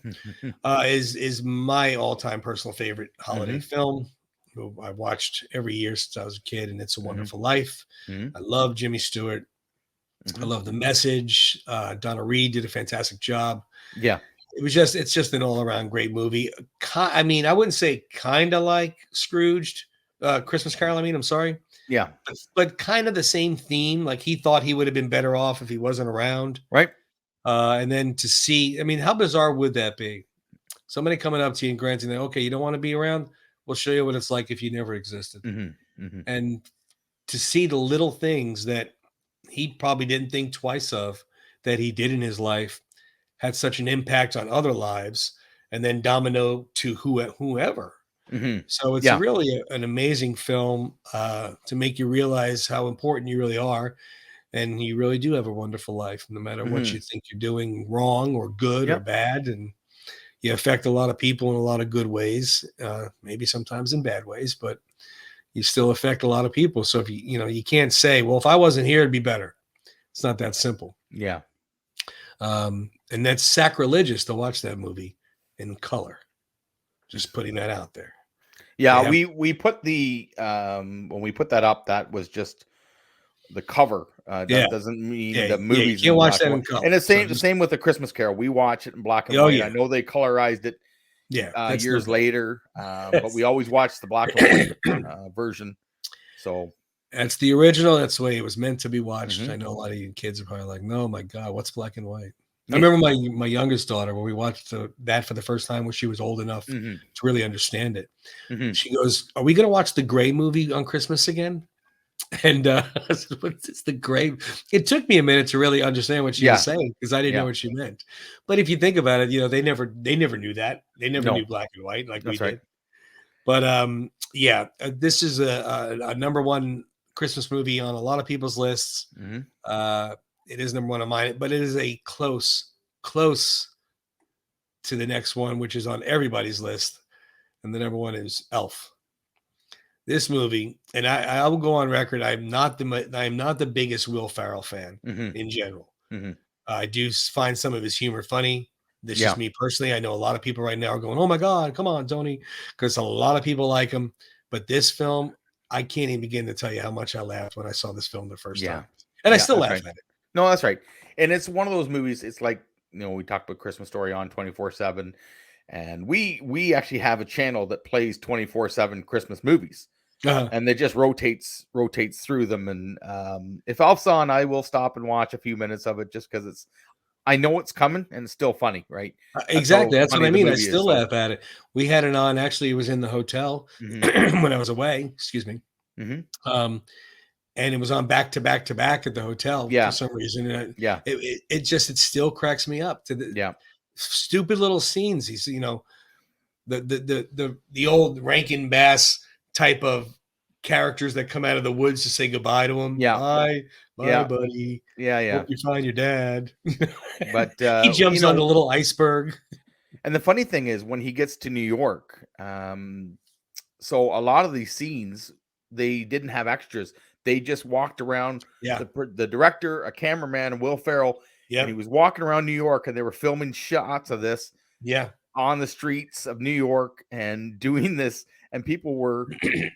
Speaker 2: Is my all-time personal favorite holiday
Speaker 1: Hmm.
Speaker 2: film. Who I watched every year since I was a kid, and It's a
Speaker 1: Hmm.
Speaker 2: Wonderful Life.
Speaker 1: Hmm.
Speaker 2: I love Jimmy Stewart. I
Speaker 1: Hmm.
Speaker 2: love The Message. Donna Reed did a fantastic job.
Speaker 1: Yeah.
Speaker 2: It's just an all-around great movie. I mean, I wouldn't say kind of like Scrooged, Christmas Carol. I mean, I'm sorry,
Speaker 1: Yeah.
Speaker 2: but kind of the same theme. Like he thought he would have been better off if he wasn't around.
Speaker 1: Right.
Speaker 2: And then to see, I mean, how bizarre would that be? Somebody coming up to you and granting that, okay, you don't want to be around. We'll show you what it's like if you never existed.
Speaker 1: Hmm. Hmm.
Speaker 2: And to see the little things that he probably didn't think twice of that he did in his life had such an impact on other lives and then domino to whoever.
Speaker 1: Hmm.
Speaker 2: So it's
Speaker 1: Yeah.
Speaker 2: really an amazing film to make you realize how important you really are. And you really do have a wonderful life, no matter what
Speaker 1: Hmm.
Speaker 2: you think you're doing wrong or good or
Speaker 1: Yep.
Speaker 2: bad. And you affect a lot of people in a lot of good ways, maybe sometimes in bad ways, but you still affect a lot of people. So if you can't say, well, if I wasn't here, it'd be better. It's not that simple.
Speaker 1: Yeah.
Speaker 2: And that's sacrilegious to watch that movie in color. Just putting that out there. They
Speaker 1: Yeah.
Speaker 2: have,
Speaker 1: We put the when we put that up, that was just the cover.
Speaker 2: yeah,
Speaker 1: That doesn't mean
Speaker 2: yeah,
Speaker 1: the
Speaker 2: yeah. You
Speaker 1: movies
Speaker 2: can't
Speaker 1: in
Speaker 2: watch
Speaker 1: black
Speaker 2: that
Speaker 1: and
Speaker 2: in
Speaker 1: white.
Speaker 2: color.
Speaker 1: And the
Speaker 2: So
Speaker 1: same with the Christmas Carol. We watch it in black and
Speaker 2: oh
Speaker 1: white. I
Speaker 2: yeah,
Speaker 1: know they colorized it
Speaker 2: yeah. That's no
Speaker 1: years
Speaker 2: good.
Speaker 1: later, but we always watch the black and white version. So,
Speaker 2: That's the original. That's the way it was meant to be watched.
Speaker 1: mhm.
Speaker 2: I know a lot of you kids are probably like, "No, my God, what's black and white?" I
Speaker 1: Yeah.
Speaker 2: remember my youngest daughter when we watched that for the first time when she was old enough
Speaker 1: Hmm.
Speaker 2: to really understand it.
Speaker 1: Hmm.
Speaker 2: She goes, "Are we going to watch the Gray movie on Christmas again?" And I said, "What's the Gray?" It took me a minute to really understand what she was
Speaker 1: Yeah.
Speaker 2: saying because I didn't know
Speaker 1: Yeah.
Speaker 2: what she meant. But if you think about it, they never knew that. They never
Speaker 1: No,
Speaker 2: knew black and white like we
Speaker 1: that's right.
Speaker 2: did. But yeah, this is a number one Christmas movie on a lot of people's lists.
Speaker 1: Hmm.
Speaker 2: Uh, it is number one on mine, but it is a close to the next one, which is on everybody's list. And the number one is Elf. This movie, and I will go on record. I'm not the biggest Will Ferrell fan
Speaker 1: Hmm.
Speaker 2: in general.
Speaker 1: Hmm.
Speaker 2: I do find some of his humor funny. This is
Speaker 1: Yeah.
Speaker 2: me personally. I know a lot of people right now are going, "Oh my God, come on, Tony," because a lot of people like him. But this film, I can't even begin to tell you how much I laughed when I saw this film the first
Speaker 1: Yeah.
Speaker 2: time, and I
Speaker 1: Yeah.
Speaker 2: still
Speaker 1: That's
Speaker 2: laugh
Speaker 1: right.
Speaker 2: at it.
Speaker 1: No, that's right. And it's one of those movies. It's like, we talked about Christmas Story on 24/7, and we actually have a channel that plays 24/7 Christmas movies,
Speaker 2: Uh,
Speaker 1: and it just rotates through them. And if Alf's on, I will stop and watch a few minutes of it just because I know it's coming and it's still funny, right? That's how
Speaker 2: exactly. That's what
Speaker 1: funny
Speaker 2: I
Speaker 1: the
Speaker 2: mean. I
Speaker 1: movie is.
Speaker 2: still
Speaker 1: So,
Speaker 2: laugh at it. We had it on. Actually, it was in the hotel
Speaker 1: hmm.
Speaker 2: when I was away. Excuse me.
Speaker 1: Hmm.
Speaker 2: Um, and it was on back to back to back at the hotel for
Speaker 1: Yeah.
Speaker 2: some reason. And
Speaker 1: Yeah.
Speaker 2: it still cracks me up to the
Speaker 1: Yeah.
Speaker 2: stupid little scenes. He's the old Rankin Bass type of characters that come out of the woods to say goodbye to him.
Speaker 1: Yeah.
Speaker 2: Bye,
Speaker 1: Yeah.
Speaker 2: buddy.
Speaker 1: Yeah.
Speaker 2: Hope
Speaker 1: Yeah.
Speaker 2: you find your dad.
Speaker 1: But
Speaker 2: He jumps on the little iceberg.
Speaker 1: and the funny thing is when he gets to New York, so a lot of these scenes they didn't have extras. They just walked around.
Speaker 2: Yeah,
Speaker 1: The director, a cameraman, and Will Ferrell. and he
Speaker 2: Yep.
Speaker 1: was walking around New York, and they were filming shots of this
Speaker 2: Yeah.
Speaker 1: on the streets of New York and doing this, and people were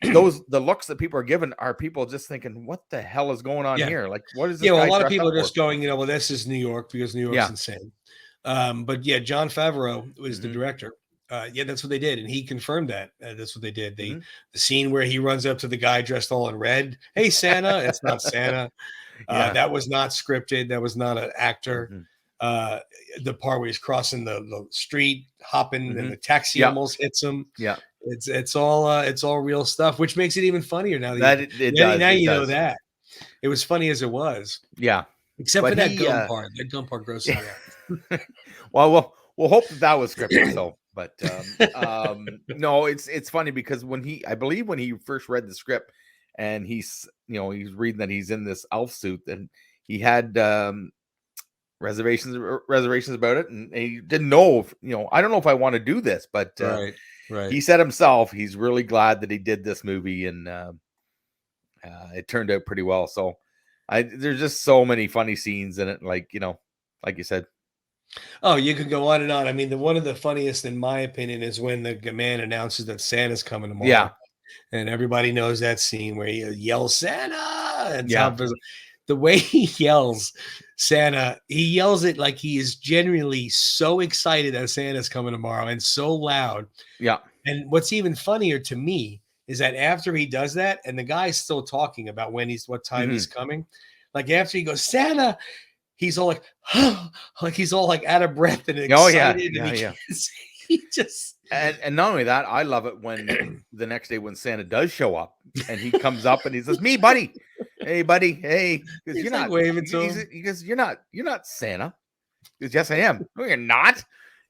Speaker 1: the looks that people are given are people just thinking, what the hell is going on
Speaker 2: Yeah.
Speaker 1: here? Like, what is this
Speaker 2: Yeah. Well, a
Speaker 1: guy
Speaker 2: lot of
Speaker 1: dressed
Speaker 2: people
Speaker 1: up
Speaker 2: are
Speaker 1: for?
Speaker 2: just going, well, this is New York because New York's
Speaker 1: Yeah.
Speaker 2: insane. But yeah, Jon Favreau was the
Speaker 1: Mhm.
Speaker 2: director. Yeah, that's what they did, and he confirmed that. That's what they did. The
Speaker 1: Mhm.
Speaker 2: the scene where he runs up to the guy dressed all in red. Hey, Santa! It's not Santa.
Speaker 1: Yeah.
Speaker 2: That was not scripted. That was not an actor.
Speaker 1: Mhm.
Speaker 2: Uh, the part where he's crossing the street, hopping, and
Speaker 1: Mhm.
Speaker 2: the taxi
Speaker 1: Yeah.
Speaker 2: almost hits him.
Speaker 1: Yeah.
Speaker 2: It's all real stuff, which makes it even funnier now
Speaker 1: That
Speaker 2: that
Speaker 1: it does.
Speaker 2: now
Speaker 1: It
Speaker 2: you know
Speaker 1: does.
Speaker 2: that. It was funny as it was,
Speaker 1: Yeah.
Speaker 2: except
Speaker 1: But
Speaker 2: for that
Speaker 1: he,
Speaker 2: gum part. That gum part grosses me out.
Speaker 1: well, we'll hope that was scripted. So, but no, it's funny because I believe when he first read the script, and he's reading that he's in this elf suit, and he had reservations about it, and he didn't know if, I don't know if I want to do this, but
Speaker 2: Right, right.
Speaker 1: he said himself he's really glad that he did this movie, and it turned out pretty well. So there's just so many funny scenes in it, like like you said.
Speaker 2: Oh, you could go on and on. I mean, one of the funniest, in my opinion, is when the man announces that Santa's coming tomorrow.
Speaker 1: Yeah.
Speaker 2: And everybody knows that scene where he yells Santa, and
Speaker 1: Yeah.
Speaker 2: the way he yells Santa, he yells it like he is genuinely so excited that Santa's coming tomorrow, and so loud.
Speaker 1: Yeah.
Speaker 2: And what's even funnier to me is that after he does that, and the guy's still talking about what time he's coming, like after he goes Santa, he's all like, like he's all like out of breath and excited.
Speaker 1: Oh yeah.
Speaker 2: And
Speaker 1: Yeah.
Speaker 2: he just
Speaker 1: and not only that, I love it when the next day when Santa does show up, and he comes up and he says, "Me, buddy, hey, buddy, hey," because
Speaker 2: he's
Speaker 1: you're
Speaker 2: like
Speaker 1: not
Speaker 2: waving to him.
Speaker 1: Because you're not Santa. Because yes, I am. No, you're not.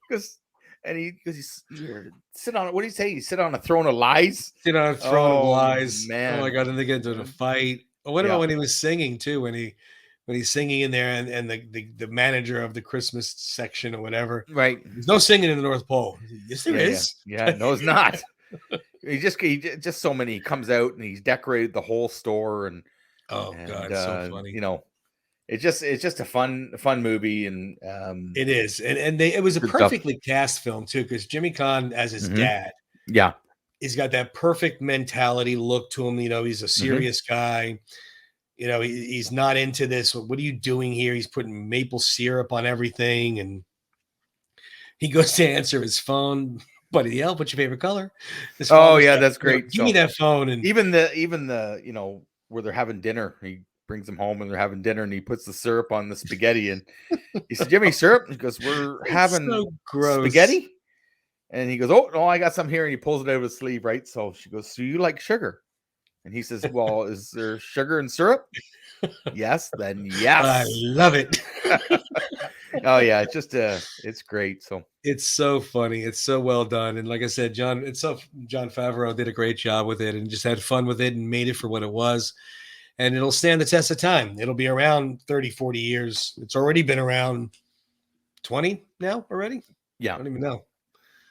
Speaker 1: Because he's sit on, what do you say? You sit on a throne of lies.
Speaker 2: Sit on a throne of lies.
Speaker 1: Man.
Speaker 2: Oh my god! And they get into the fight. Or what about when he was singing too? When he's singing in there, and the manager of the Christmas section or whatever.
Speaker 1: Right.
Speaker 2: There's no singing in the North Pole. Yes, there is.
Speaker 1: Yeah. No, it's not. he just so many. He comes out and he's decorated the whole store, and
Speaker 2: God, it's so funny.
Speaker 1: It's just a fun movie, and
Speaker 2: it is, and it was a perfectly cast film too, because Jimmy Caan as his dad,
Speaker 1: yeah,
Speaker 2: he's got that perfect mentality look to him. He's a serious guy. He's not into this. What are you doing here? He's putting maple syrup on everything, and he goes to answer his phone. Buddy, what's your favorite color?
Speaker 1: Oh yeah, that's great.
Speaker 2: Give me that phone, and
Speaker 1: even the where they're having dinner, he brings them home and they're having dinner, and he puts the syrup on the spaghetti, and he said, "Jimmy, syrup?" He goes, "We're having
Speaker 2: so gross.
Speaker 1: Spaghetti." And he goes, "Oh no, I got some here," and he pulls it out of his sleeve, right? So she goes, "So you like sugar?" And he says, "Well, is there sugar and syrup?" Yes, then yes.
Speaker 2: I love it.
Speaker 1: Oh yeah, it's great. So
Speaker 2: it's so funny. It's so well done. And like I said, Jon Favreau did a great job with it, and just had fun with it, and made it for what it was. And it'll stand the test of time. It'll be around 30, 40 years. It's already been around 20 now already.
Speaker 1: Yeah.
Speaker 2: I don't even know.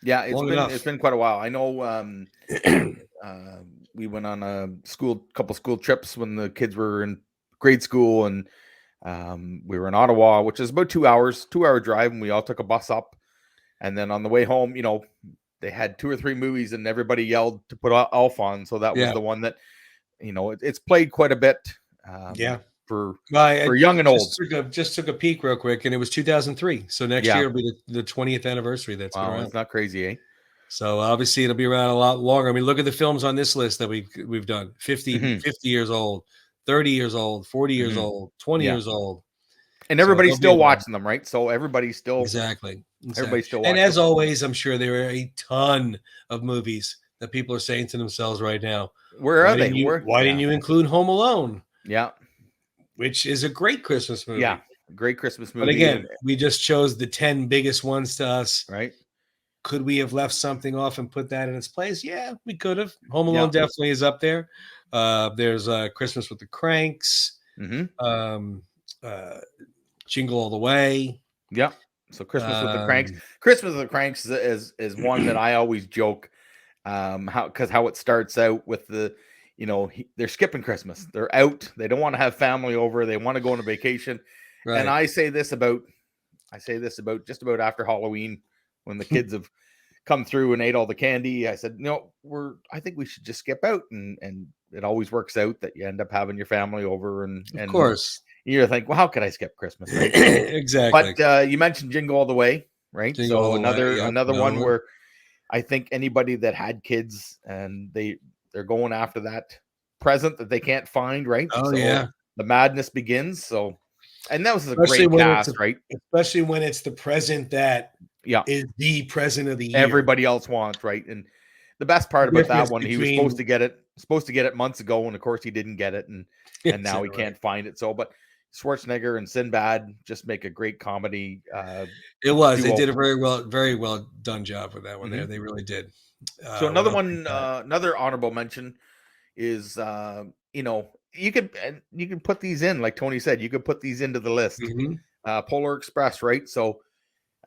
Speaker 1: Yeah, it's been quite a while. I know we went on a couple school trips when the kids were in grade school, and we were in Ottawa, which is about 2-hour drive, and we all took a bus up. And then on the way home, they had 2 or 3 movies, and everybody yelled to put Elf on. So that was the one that, it's played quite a bit. For young and old.
Speaker 2: Just took a peek real quick, and it was 2003. So next year will be the 20th anniversary. That's been around.
Speaker 1: It's not crazy, eh?
Speaker 2: So obviously it'll be around a lot longer. I mean, look at the films on this list that we've done. 50 years old, 30 years old, 40 years old, 20 years old.
Speaker 1: And everybody's still watching them, right? So everybody's still
Speaker 2: exactly.
Speaker 1: Everybody's still watching.
Speaker 2: And as always, I'm sure there are a ton of movies that people are saying to themselves right now,
Speaker 1: where are they?
Speaker 2: Why didn't you include Home Alone?
Speaker 1: Yeah.
Speaker 2: Which is a great Christmas movie.
Speaker 1: Yeah, great Christmas movie.
Speaker 2: But again, we just chose the 10 biggest ones to us.
Speaker 1: Right.
Speaker 2: Could we have left something off and put that in its place? Yeah, we could have. Home Alone definitely is up there. There's Christmas with the Cranks. Jingle All the Way.
Speaker 1: Yeah. So Christmas with the Cranks. Christmas with the Cranks is one that I always joke how it starts out with the, they're skipping Christmas. They're out. They don't want to have family over. They want to go on a vacation. And
Speaker 2: Right.
Speaker 1: I say this about just about after Halloween when the kids have come through and ate all the candy. I said, no, I think we should just skip out, and it always works out that you end up having your family over,
Speaker 2: Of
Speaker 1: and
Speaker 2: course.
Speaker 1: you think, well, how could I skip Christmas, right?
Speaker 2: Exactly.
Speaker 1: But you mentioned Jingle All the Way, right?
Speaker 2: Jingle all
Speaker 1: So
Speaker 2: the way. Yep.
Speaker 1: another
Speaker 2: Another
Speaker 1: one
Speaker 2: one.
Speaker 1: where I think anybody that had kids and they're going after that present that they can't find, right?
Speaker 2: Oh
Speaker 1: So
Speaker 2: yeah.
Speaker 1: the madness begins. So, and that was a
Speaker 2: Especially
Speaker 1: great
Speaker 2: when it's
Speaker 1: cast, right?
Speaker 2: especially when it's the present that
Speaker 1: Yeah,
Speaker 2: is the present of the year.
Speaker 1: everybody else wants, right? And the best
Speaker 2: The
Speaker 1: part about that
Speaker 2: difference
Speaker 1: one, he was
Speaker 2: between
Speaker 1: supposed to get it months ago, and of course he didn't get it, and
Speaker 2: is
Speaker 1: now
Speaker 2: that
Speaker 1: he
Speaker 2: right?
Speaker 1: can't find it. So, but Schwarzenegger and Sinbad just make a great comedy
Speaker 2: It was. They
Speaker 1: duo.
Speaker 2: did a very well done job with that one there.
Speaker 1: Mhm.
Speaker 2: They really did.
Speaker 1: So
Speaker 2: What
Speaker 1: another
Speaker 2: else we
Speaker 1: one,
Speaker 2: got?
Speaker 1: another honorable mention is you could put these in, like Tony said, you could put these into the list.
Speaker 2: Mhm.
Speaker 1: Polar Express, right? So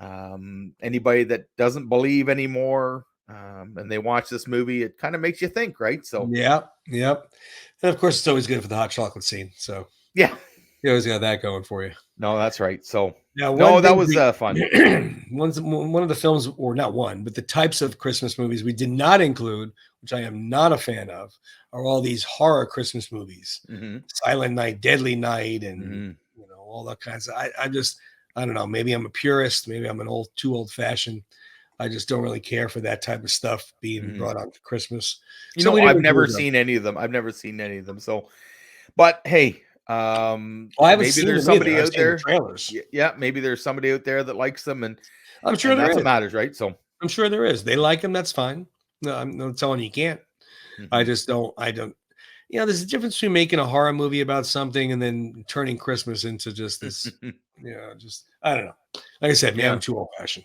Speaker 1: anybody that doesn't believe anymore, and they watch this movie, it kind of makes you think, right? So
Speaker 2: Yep, yep. And of course, it's always good for the hot chocolate scene. So
Speaker 1: yeah,
Speaker 2: you always got that going for you.
Speaker 1: no, that's right. So
Speaker 2: Now,
Speaker 1: no,
Speaker 2: one
Speaker 1: that
Speaker 2: thing
Speaker 1: was fun.
Speaker 2: one of the films, or not one, but the types of Christmas movies we did not include, which I am not a fan of, are all these horror Christmas movies,
Speaker 1: Hmm.
Speaker 2: Silent Night, Deadly Night, and
Speaker 1: Hmm.
Speaker 2: all that kinds of. I don't know. Maybe I'm a purist. Maybe I'm too old fashioned. I just don't really care for that type of stuff being
Speaker 1: Hmm.
Speaker 2: brought on for Christmas. So we didn't
Speaker 1: I've never
Speaker 2: include them.
Speaker 1: seen any of them. I've never seen any of them. So, but hey,
Speaker 2: Well, I haven't
Speaker 1: maybe
Speaker 2: seen
Speaker 1: there's
Speaker 2: them either.
Speaker 1: somebody
Speaker 2: I've
Speaker 1: out
Speaker 2: seen the
Speaker 1: there.
Speaker 2: trailers.
Speaker 1: Yeah, maybe there's somebody out there that likes them,
Speaker 2: I'm sure
Speaker 1: and
Speaker 2: there
Speaker 1: that's what
Speaker 2: is.
Speaker 1: matters, right? So,
Speaker 2: I'm sure there is. They like them. That's fine. No, I'm not telling you can't. I
Speaker 1: mhm.
Speaker 2: just don't. I don't. There's a difference between making a horror movie about something and then turning Christmas into just this. Just I don't know. Like I said, maybe
Speaker 1: Yeah,
Speaker 2: I'm too old fashioned.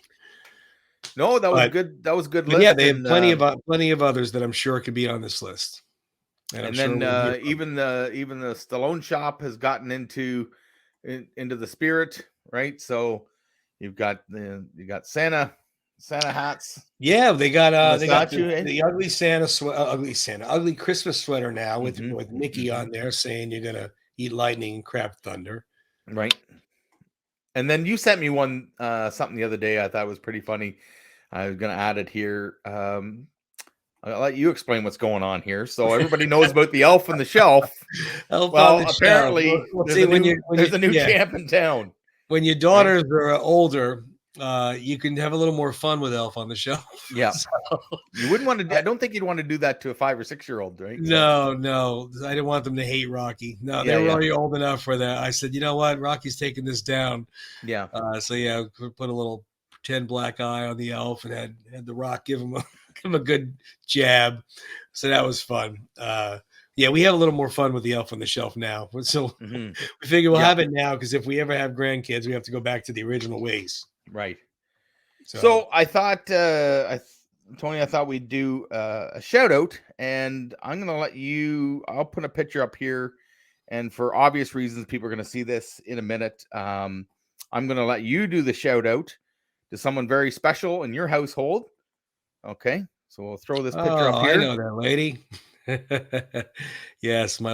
Speaker 1: no, that was
Speaker 2: But
Speaker 1: good. That was a good
Speaker 2: yeah,
Speaker 1: list,
Speaker 2: they have
Speaker 1: and
Speaker 2: plenty of others that I'm sure could be on this list, and I'm sure
Speaker 1: then
Speaker 2: we'll hear from.
Speaker 1: even the Stallone shop has gotten into the spirit, right? So you got Santa hats
Speaker 2: Yeah,
Speaker 1: on the
Speaker 2: they got
Speaker 1: statue, eh?
Speaker 2: the ugly Christmas sweater now with
Speaker 1: Hmm.
Speaker 2: Mickey
Speaker 1: Hmm.
Speaker 2: on there saying you're gonna eat lightning and crap thunder.
Speaker 1: Right. And then you sent me one something the other day I thought was pretty funny. I was gonna add it here. I'll let you explain what's going on here. So everybody knows about the elf on the shelf.
Speaker 2: Elf on
Speaker 1: Well,
Speaker 2: the shelf.
Speaker 1: apparently
Speaker 2: Well, see,
Speaker 1: there's a new champ in town,
Speaker 2: when your
Speaker 1: right?
Speaker 2: daughters are older, you can have a little more fun with Elf on the Shelf.
Speaker 1: Yeah.
Speaker 2: So,
Speaker 1: You wouldn't want to
Speaker 2: I
Speaker 1: I don't think you'd want to do that to a 5 or 6 year old, right? So
Speaker 2: no, no, I didn't want them to hate Rocky. No, they
Speaker 1: yeah,
Speaker 2: were
Speaker 1: yeah.
Speaker 2: already old enough for that. I said, you know what, Rocky's taking this down.
Speaker 1: Yeah.
Speaker 2: So yeah, put a little pretend black eye on the elf and had the Rock give him give him a good jab. So that was fun. Yeah, we have a little more fun with the Elf on the Shelf now. So
Speaker 1: Hmm.
Speaker 2: we figure we'll
Speaker 1: Yeah.
Speaker 2: have it now because if we ever have grandkids, we have to go back to the original ways.
Speaker 1: Right.
Speaker 2: So
Speaker 1: So I thought, Tony, I thought we'd do a shout out, and I'm going to let you. I'll put a picture up here, and for obvious reasons, people are going to see this in a minute. I'm going to let you do the shout out to someone very special in your household. Okay, so we'll throw this picture
Speaker 2: oh,
Speaker 1: up
Speaker 2: I
Speaker 1: here.
Speaker 2: know that lady. Yes, my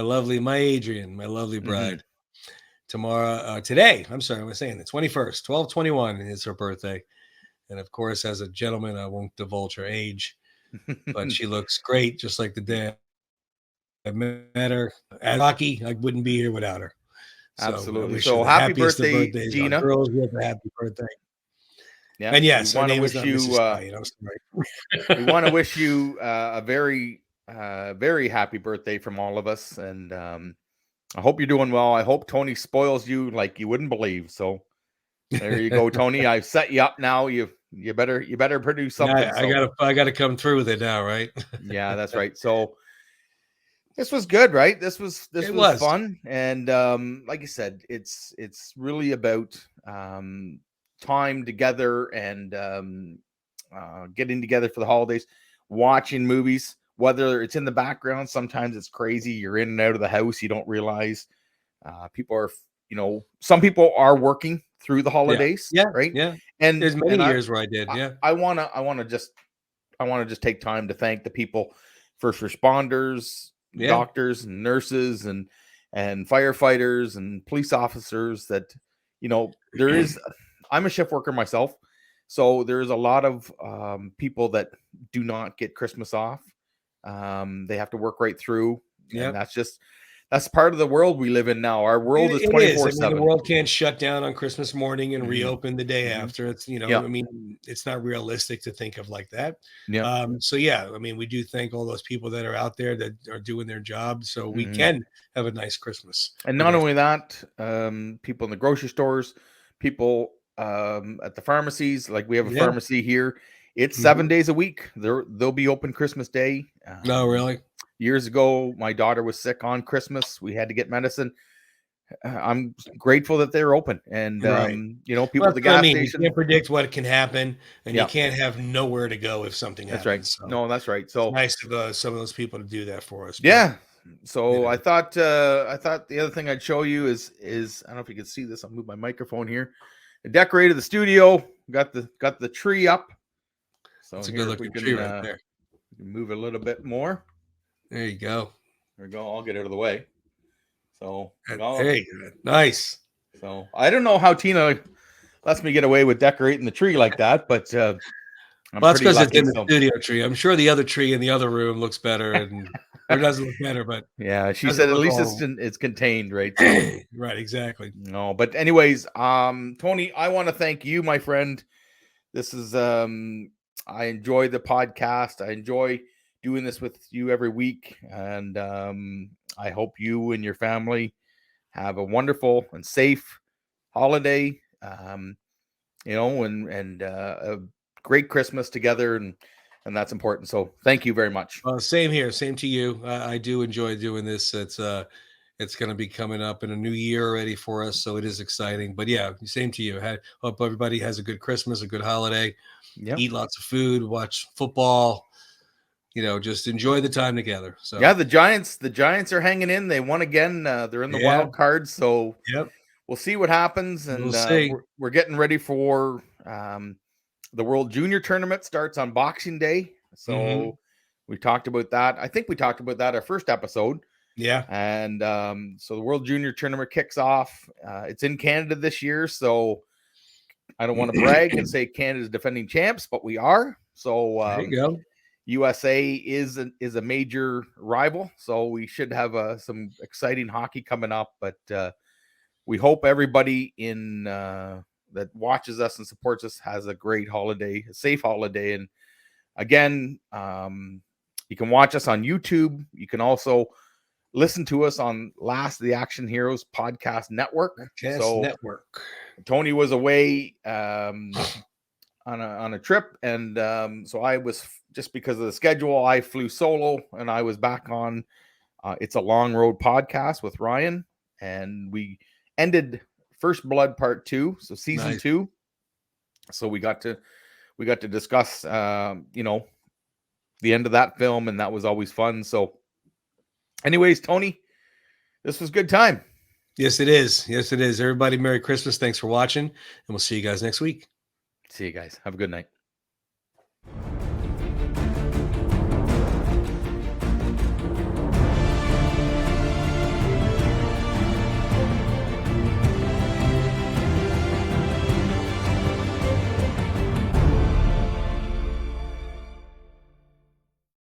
Speaker 2: Adrian, my lovely
Speaker 1: Hmm.
Speaker 2: bride. Today, I'm sorry, I was saying the 21st, 12/21 is her birthday. And of course, as a gentleman, I won't divulge her age, but she looks great, just like the day I met her. At Rocky, I wouldn't be here without her. So I
Speaker 1: Absolutely.
Speaker 2: wish her
Speaker 1: So
Speaker 2: the
Speaker 1: happy
Speaker 2: happiest of
Speaker 1: birthday,
Speaker 2: birthdays. Our
Speaker 1: Gina.
Speaker 2: girls get the happy birthday.
Speaker 1: Yeah,
Speaker 2: And yes, her name is not Mrs. Diet. I'm
Speaker 1: we want to
Speaker 2: sorry.
Speaker 1: wish you a very very happy birthday from all of us, and I hope you're doing well. I hope Tony spoils you like you wouldn't believe. So there you go, Tony. I've set you up now. You better produce something.
Speaker 2: Yeah,
Speaker 1: So
Speaker 2: I gotta come through with it now, right?
Speaker 1: yeah, that's right. So this was good, right? This
Speaker 2: It
Speaker 1: was
Speaker 2: was.
Speaker 1: fun, and like you said, it's really about time together and getting together for the holidays, watching movies. Whether it's in the background, sometimes it's crazy. You're in and out of the house, you don't realize. People are, some people are working through the
Speaker 2: Yeah.
Speaker 1: holidays,
Speaker 2: Yeah.
Speaker 1: right?
Speaker 2: Yeah.
Speaker 1: And
Speaker 2: There's many
Speaker 1: and
Speaker 2: years where I did. Yeah.
Speaker 1: I want to just take time to thank the people, first responders,
Speaker 2: Yeah.
Speaker 1: doctors, and nurses, and firefighters and police officers that there is. I'm a shift worker myself, so there's a lot of people that do not get Christmas off. They have to work right through, and
Speaker 2: Yep.
Speaker 1: that's part of the world we live in now. Our world is
Speaker 2: It is. I mean, the
Speaker 1: 24/7.
Speaker 2: world can't shut down on Christmas morning and
Speaker 1: Mhm,
Speaker 2: reopen the day
Speaker 1: mhm.
Speaker 2: after. It's,
Speaker 1: Yeah,
Speaker 2: I mean, it's not realistic to think of like that.
Speaker 1: yeah.
Speaker 2: So yeah, I mean, we do thank all those people that are out there that are doing their job so we
Speaker 1: Mhm.
Speaker 2: can have a nice Christmas
Speaker 1: And
Speaker 2: with
Speaker 1: not
Speaker 2: our
Speaker 1: only that, people in the grocery stores, people at the pharmacies, like we have a
Speaker 2: yeah.
Speaker 1: pharmacy here. It's
Speaker 2: Mhm.
Speaker 1: 7 days a week. They'll be open Christmas Day.
Speaker 2: No, really.
Speaker 1: Years ago, my daughter was sick on Christmas. We had to get medicine. I'm grateful that they're open, and
Speaker 2: Right.
Speaker 1: people
Speaker 2: Well,
Speaker 1: at
Speaker 2: that's
Speaker 1: the
Speaker 2: what I
Speaker 1: gas
Speaker 2: mean. You
Speaker 1: station.
Speaker 2: can't predict what can happen, and you
Speaker 1: Yeah,
Speaker 2: can't have nowhere to go if something
Speaker 1: that's right.
Speaker 2: happens. So
Speaker 1: No, that's right.
Speaker 2: it's
Speaker 1: So
Speaker 2: nice of some of those people to do that for us. But
Speaker 1: yeah.
Speaker 2: you
Speaker 1: So
Speaker 2: know,
Speaker 1: I thought the other thing I'd show you is I don't know if you can see this. I'll move my microphone here. I decorated the studio. Got the tree up. So
Speaker 2: it's a good
Speaker 1: here, if
Speaker 2: looking tree right there.
Speaker 1: we can move a little bit more.
Speaker 2: There you go.
Speaker 1: There we go. I'll get out of the way. So
Speaker 2: There you go. Nice.
Speaker 1: so I don't know how Tina lets me get away with decorating the tree like that, but I'm
Speaker 2: Well, that's
Speaker 1: pretty
Speaker 2: because it's
Speaker 1: lucky.
Speaker 2: in the
Speaker 1: So
Speaker 2: studio tree. I'm sure the other tree in the other room looks better and or doesn't look better, but
Speaker 1: yeah, she
Speaker 2: doesn't
Speaker 1: said at
Speaker 2: look
Speaker 1: least
Speaker 2: all
Speaker 1: it's contained, right? So
Speaker 2: right. Exactly.
Speaker 1: no, but anyways, Tony, I want to thank you, my friend. This is I enjoy the podcast. I enjoy doing this with you every week, and I hope you and your family have a wonderful and safe holiday. And a great Christmas together, and that's important. So thank you very much.
Speaker 2: Same here. Same to you. I do enjoy doing this. It's going to be coming up in a new year already for us, so it is exciting. But yeah, same to you. Hope everybody has a good Christmas, a good holiday.
Speaker 1: Yeah.
Speaker 2: Eat lots of food, watch football. Just enjoy the time together.
Speaker 1: Yeah,
Speaker 2: So
Speaker 1: the Giants are hanging in. They won again. They're in the
Speaker 2: yeah,
Speaker 1: wild card, so
Speaker 2: yep.
Speaker 1: we'll see what happens.
Speaker 2: We'll
Speaker 1: And
Speaker 2: see.
Speaker 1: we're getting ready for the World Junior Tournament starts on Boxing Day.
Speaker 2: Hmm.
Speaker 1: So we talked about that. I think we talked about that our first episode.
Speaker 2: Yeah.
Speaker 1: And so the World Junior Tournament kicks off. It's in Canada this year, so I don't want to brag and say Canada's defending champs, but we are. So
Speaker 2: There you go.
Speaker 1: USA is a major rival, so we should have some exciting hockey coming up. But we hope everybody in that watches us and supports us has a great holiday, a safe holiday. And again, you can watch us on YouTube. You can also listen to us on Last of the Action Heroes podcast network.
Speaker 2: Podcast
Speaker 1: So
Speaker 2: Network.
Speaker 1: Tony was away on a trip, and so I was, just because of the schedule, I flew solo, and I was back on It's a Long Road podcast with Ryan, and we ended First Blood Part 2, so season
Speaker 2: Nice.
Speaker 1: 2. So we got to discuss the end of that film, and that was always fun. So anyways, Tony, this was good time.
Speaker 2: Yes, it is. Yes, it is. Everybody, Merry Christmas. Thanks for watching, and we'll see you guys next week.
Speaker 1: See you guys. Have a good night.